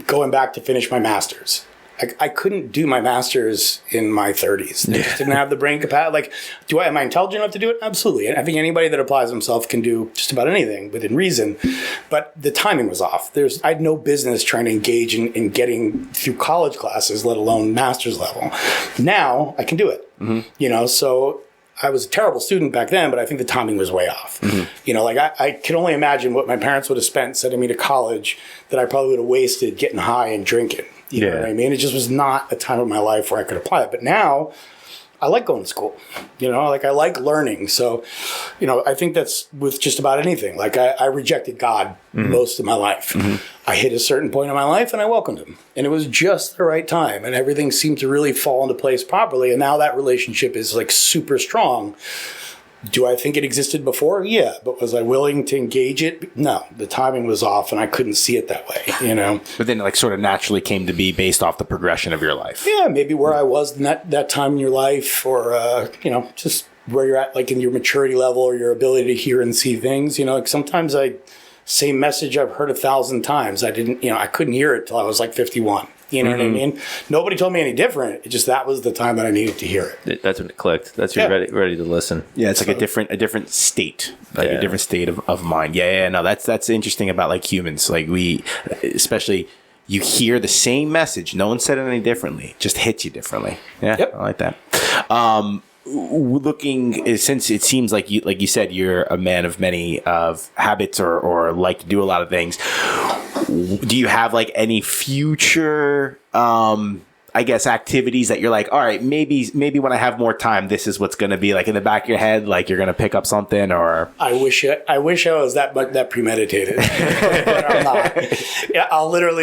Speaker 2: going back to finish my master's. I couldn't do my master's in my 30s. I just didn't have the brain capacity. Like, am I intelligent enough to do it? Absolutely. And I think anybody that applies themselves can do just about anything within reason. But the timing was off. I had no business trying to engage in getting through college classes, let alone master's level. Now I can do it. So I was a terrible student back then, but I think the timing was way off. I can only imagine what my parents would have spent sending me to college that I probably would have wasted getting high and drinking. You know what I mean? It just was not a time of my life where I could apply it. But now I like going to school, I like learning. So, I think that's with just about anything. Like I rejected God most of my life. I hit a certain point in my life and I welcomed him. And it was just the right time. And everything seemed to really fall into place properly. And now that relationship is like super strong. Do I think it existed before? Yeah. But was I willing to engage it? No. The timing was off and I couldn't see it that way,
Speaker 1: But then it like sort of naturally came to be based off the progression of your life.
Speaker 2: Yeah, maybe where I was in that time in your life or, just where you're at, like in your maturity level or your ability to hear and see things. Like sometimes same message I've heard 1,000 times. I couldn't hear it till I was like 51. You know what I mean? Nobody told me any different. It just, that was the time that I needed to hear it.
Speaker 3: That's when it clicked. That's you're ready to listen.
Speaker 1: Yeah, it's like a different state, like a different state of mind. Yeah. No, that's interesting about like humans. Like especially you hear the same message. No one said it any differently. Just hits you differently. Yeah, I like that. Since it seems like you said, you're a man of many habits or like to do a lot of things. Do you have like any future, I guess, activities that you're like, all right, maybe when I have more time, this is what's going to be like in the back of your head, like you're going to pick up something? Or
Speaker 2: I wish I was that premeditated, but I'm not. Yeah,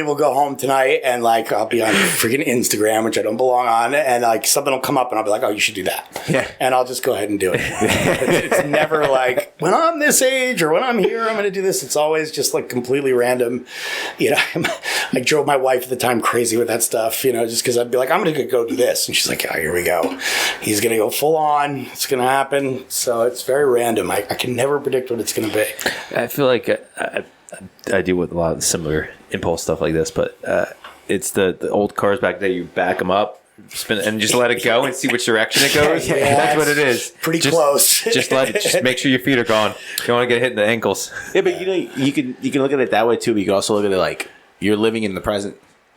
Speaker 2: will go home tonight and like I'll be on freaking Instagram, which I don't belong on, and like something will come up and I'll be like, oh, you should do that. Yeah, and I'll just go ahead and do it. It's never like when I'm this age or when I'm here, I'm going to do this. It's always just like completely random. I drove my wife at the time crazy with that stuff. Just because I'd be like, I'm going to go do this. And she's like, oh, here we go. He's going to go full on. It's going to happen. So it's very random. I can never predict what it's going to be.
Speaker 3: I feel like I deal with a lot of similar impulse stuff like this, but it's the old cars back there. You back them up, spin and just let it go and see which direction it goes.
Speaker 2: Yeah,
Speaker 3: that's what it is.
Speaker 2: Pretty close.
Speaker 3: Just make sure your feet are gone. You don't want to get hit in the ankles.
Speaker 1: Yeah, but you can look at it that way too. But you can also look at it like you're living in the present.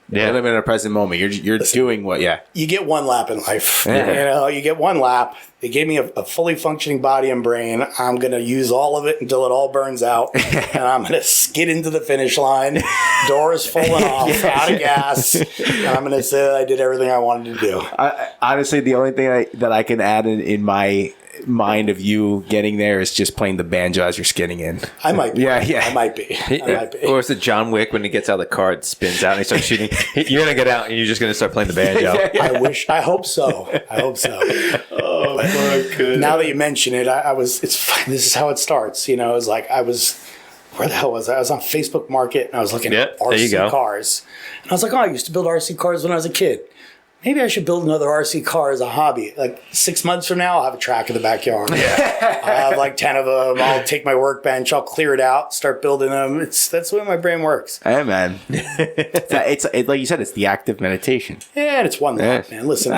Speaker 1: You're living in a present moment. You're doing what? Yeah.
Speaker 2: You get one lap in life. Yeah. You get one lap. They gave me a fully functioning body and brain. I'm going to use all of it until it all burns out. And I'm going to skid into the finish line. Doors falling off, out of gas. And I'm going to say that I did everything I wanted to do.
Speaker 1: Honestly, the only thing that I can add in my mind of you getting there is just playing the banjo as you're skidding in.
Speaker 2: I might be.
Speaker 1: Yeah.
Speaker 2: I might be.
Speaker 3: Or is it John Wick when he gets out of the car, it spins out and he starts shooting? You're going to get out and you're just going to start playing the banjo.
Speaker 2: I hope so. Oh, my goodness. Now that you mention it, it's fine. This is how it starts. It was like where the hell was I? I was on Facebook Market and I was looking at RC cars. And I was like, I used to build RC cars when I was a kid. Maybe I should build another RC car as a hobby. Like 6 months from now, I'll have a track in the backyard. Yeah. I'll have like 10 of them. I'll take my workbench. I'll clear it out, start building them. That's the way my brain works.
Speaker 1: Hey, man. It's like you said, it's the active meditation.
Speaker 2: Yeah, and it's one lap, man. Listen,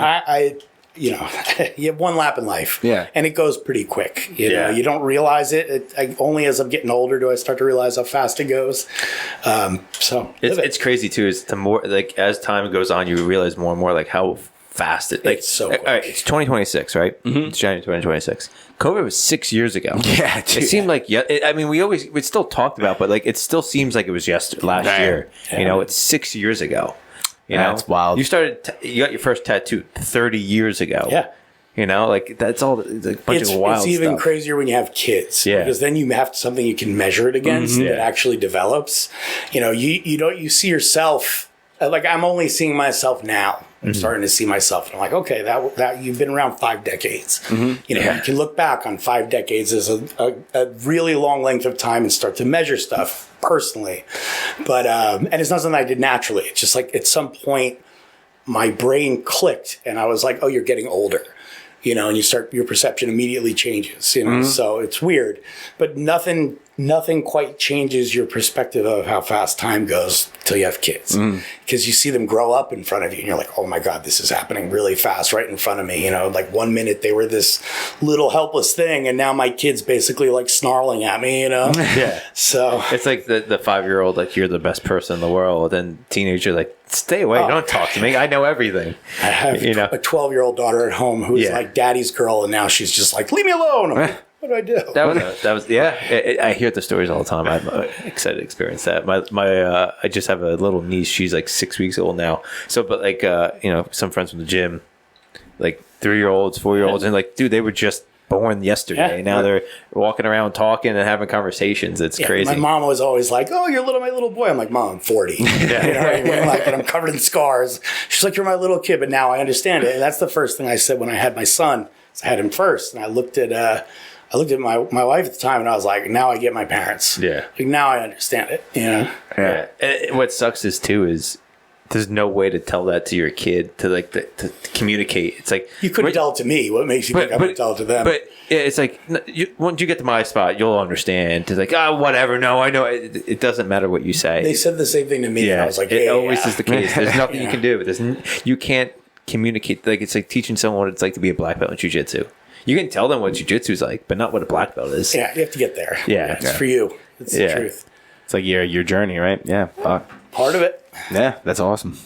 Speaker 2: you have one lap in life.
Speaker 1: Yeah.
Speaker 2: And it goes pretty quick. You know, you don't realize it. Only as I'm getting older do I start to realize how fast it goes. So
Speaker 3: it's crazy too. Is the more like as time goes on, you realize more and more like how fast it's
Speaker 2: so quick.
Speaker 3: All right, it's 2026, right? Mm-hmm. It's January 2026. COVID was 6 years ago.
Speaker 1: Yeah, dude.
Speaker 3: It seemed like we still talked about, but like it still seems like it was last year. Yeah. It's 6 years ago.
Speaker 1: That's wild.
Speaker 3: You you got your first tattoo 30 years ago.
Speaker 2: Yeah.
Speaker 3: That's all. It's a bunch of wild stuff. It's even
Speaker 2: crazier when you have kids. Yeah. Because then you have something you can measure it against that actually develops. You see yourself, like I'm only seeing myself now. I'm starting to see myself. And I'm like, okay, that you've been around 5 decades. Mm-hmm. You can look back on 5 decades as a really long length of time and start to measure stuff personally. But, and it's not something I did naturally. It's just like at some point my brain clicked and I was like, oh, you're getting older. And your perception immediately changes, so it's weird, but nothing quite changes your perspective of how fast time goes till you have kids, because you see them grow up in front of you and you're like, oh my God, this is happening really fast right in front of me. Like 1 minute they were this little helpless thing and now my kid's basically like snarling at me,
Speaker 3: Yeah.
Speaker 2: So
Speaker 3: it's like the 5-year-old, like you're the best person in the world, and teenager like, stay away, don't talk to me, I know everything.
Speaker 2: I have a 12-year-old daughter at home who's like daddy's girl, and now she's just like, leave me alone. I'm like, what do I do?
Speaker 3: That was I hear the stories all the time. I'm excited to experience that. My I just have a little niece. She's like 6 weeks old now. So, but like some friends from the gym, like 3-year-olds, 4-year-olds, and like, dude, they were just born yesterday. Yeah. Now they're walking around talking and having conversations. It's crazy.
Speaker 2: My mom was always like, oh, you're my little boy. I'm like, Mom, I'm 40. You know what I mean? Like, and I'm covered in scars. She's like, you're my little kid. But now I understand it. And that's the first thing I said when I had my son. I had him first. And I looked at my wife at the time and I was like, now I get my parents.
Speaker 3: Yeah.
Speaker 2: Like, now I understand it.
Speaker 3: Yeah. And what sucks is there's no way to tell that to your kid to like to communicate. It's like
Speaker 2: you couldn't tell it to me. What makes you think I'm going to tell it to them?
Speaker 3: But it's like once you get to my spot, you'll understand. It's like whatever. No, I know. It doesn't matter what you say.
Speaker 2: They said the same thing to me.
Speaker 3: Yeah,
Speaker 2: And I was like,
Speaker 3: it always is the case. There's nothing
Speaker 2: Yeah.
Speaker 3: you can do. You can't communicate. Like it's like teaching someone what it's like to be a black belt in jiu-jitsu. You can tell them what jiu-jitsu is like, but not what a black belt is.
Speaker 2: Yeah, you have to get there.
Speaker 3: Yeah.
Speaker 2: It's for you. It's the truth.
Speaker 1: It's like your journey, right? Yeah. Fuck.
Speaker 2: Part of it.
Speaker 1: Yeah, that's awesome.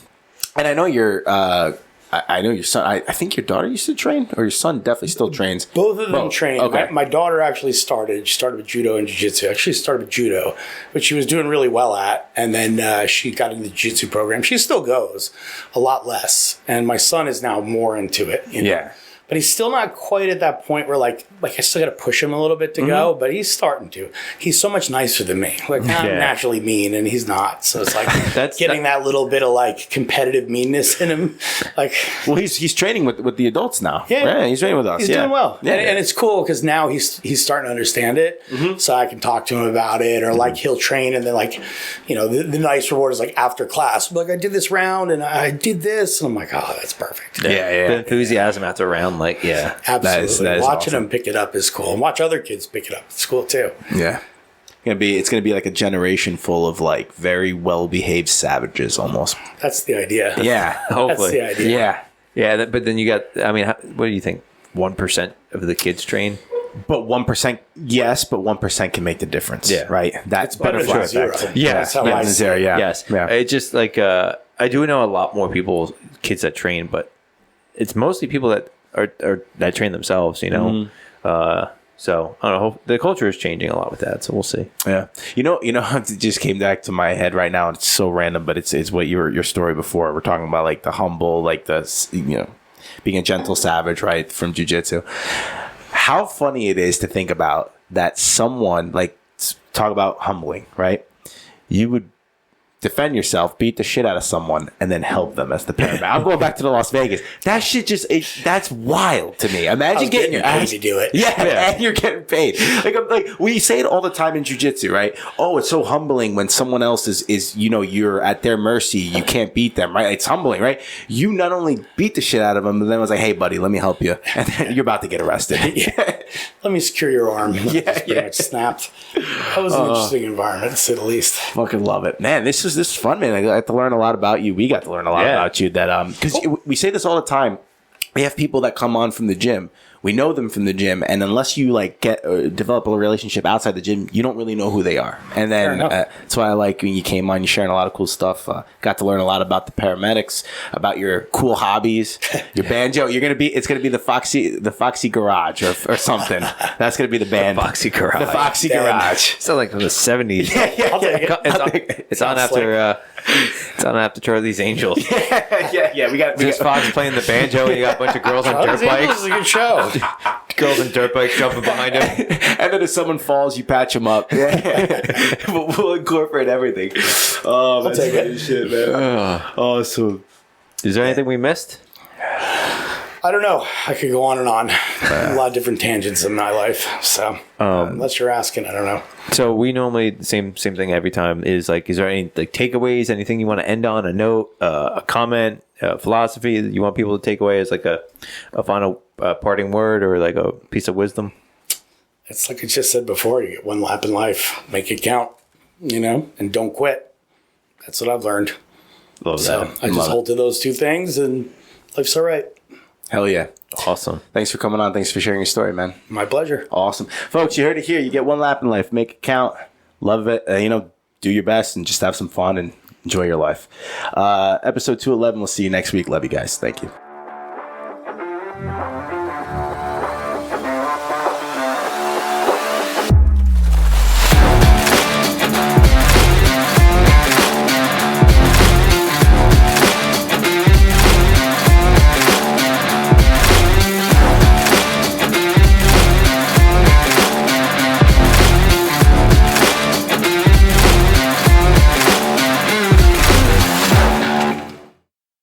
Speaker 1: And I know I know your son. I think your daughter used to train, or your son definitely still trains.
Speaker 2: Both of them train.
Speaker 1: Okay.
Speaker 2: My daughter actually started. She started with judo and jiu-jitsu. Actually started with judo, which she was doing really well at. And then she got into the jiu-jitsu program. She still goes, a lot less. And my son is now more into it. You know?
Speaker 1: Yeah.
Speaker 2: But he's still not quite at that point where like I still got to push him a little bit to go, but he's starting to. He's so much nicer than me. Like I'm naturally mean and he's not. So it's like getting that little bit of like competitive meanness in him. Like,
Speaker 1: well, he's training with the adults now.
Speaker 2: Yeah.
Speaker 1: Right? He's training with us.
Speaker 2: He's doing well.
Speaker 1: Yeah.
Speaker 2: And it's cool because now he's starting to understand it. So I can talk to him about it, or like he'll train and then like, you know, the nice reward is like after class. Like I did this round and I did this. And I'm like, oh, that's perfect.
Speaker 1: Yeah.
Speaker 3: The enthusiasm after a round, like, yeah.
Speaker 2: Absolutely.
Speaker 1: That is
Speaker 2: Watching
Speaker 1: awesome.
Speaker 2: them pick it up is cool. And watch other kids pick it up. It's cool too.
Speaker 1: Yeah. It's gonna be like a generation full of like very well behaved savages almost.
Speaker 2: That's the idea.
Speaker 1: Yeah.
Speaker 3: Hopefully.
Speaker 2: That's the idea.
Speaker 1: Yeah.
Speaker 3: Yeah, but then you got, I mean, what do you think? 1% of the kids train?
Speaker 1: But 1%, yes, but 1% can make the difference.
Speaker 3: Yeah.
Speaker 1: Right. That's
Speaker 2: better
Speaker 1: butterfly
Speaker 2: than zero.
Speaker 1: effect.
Speaker 3: Yeah.
Speaker 2: That's how
Speaker 1: Yeah.
Speaker 2: I see
Speaker 1: Zero,
Speaker 2: it.
Speaker 1: yeah.
Speaker 3: Yes.
Speaker 1: Yeah.
Speaker 3: It's just like, I do know a lot more kids that train, but it's mostly people that that train themselves, you know? So I don't know. The culture is changing a lot with that, so we'll see.
Speaker 1: Yeah, you know, it just came back to my head right now. It's so random, but it's what your story before. We're talking about like the humble, like being a gentle savage, right, from jiu-jitsu. How funny it is to think about that someone like talk about humbling, right? You would defend yourself, beat the shit out of someone, and then help them as the paramedic. I'm going back to the Las Vegas. That shit that's wild to me. Imagine getting your
Speaker 2: paid
Speaker 1: ass
Speaker 2: to do it.
Speaker 1: Yeah, and you're getting paid. Like we say it all the time in jiu-jitsu, right? Oh, it's so humbling when someone else is you're at their mercy. You can't beat them, right? It's humbling, right? You not only beat the shit out of them, but then was like, hey, buddy, let me help you. And then you're about to get arrested.
Speaker 2: Let me secure your arm.
Speaker 1: Yeah.
Speaker 2: Much snapped. That was an interesting environment, to say the least.
Speaker 1: Fucking love it, man. This is fun, man. I got to learn a lot about you. We got to learn a lot about you. That because we say this all the time. We have people that come on from the gym. We know them from the gym, and unless you like develop a relationship outside the gym, you don't really know who they are. And then that's why I like when you came on. You're sharing a lot of cool stuff. Got to learn a lot about the paramedics, about your cool hobbies, your banjo. It's gonna be the Foxy Garage or something. That's gonna be the band.
Speaker 3: The Foxy Garage.
Speaker 1: The Foxy Garage.
Speaker 3: Sounds like from the 70s.
Speaker 2: I'll take it.
Speaker 3: It's on after it's on after Charlie's Angels.
Speaker 1: Yeah. We got
Speaker 3: Fox playing the banjo, and you got a bunch of girls on dirt
Speaker 2: This
Speaker 3: bikes.
Speaker 2: is a good show.
Speaker 3: Girls on dirt bikes jumping behind him.
Speaker 1: And then if someone falls, you patch them up. We'll incorporate everything. Oh, that's
Speaker 2: take it.
Speaker 1: funny shit, man. Awesome.
Speaker 3: Is there anything we missed?
Speaker 2: I don't know. I could go on and on. A lot of different tangents in my life. So unless you're asking, I don't know.
Speaker 3: So we normally the same thing every time is like, is there any like takeaways? Anything you want to end on? A note, a comment, a philosophy that you want people to take away as like a final parting word or like a piece of wisdom?
Speaker 2: It's like I just said before. You get one lap in life. Make it count. And don't quit. That's what I've learned.
Speaker 3: Love
Speaker 2: So
Speaker 3: that.
Speaker 2: I just hold to those two things, and life's all right.
Speaker 1: Hell yeah.
Speaker 3: Awesome.
Speaker 1: Thanks for coming on. Thanks for sharing your story, man.
Speaker 2: My pleasure.
Speaker 1: Awesome. Folks, you heard it here. You get one lap in life. Make it count. Love it. Do your best and just have some fun and enjoy your life. Episode 211. We'll see you next week. Love you guys. Thank you.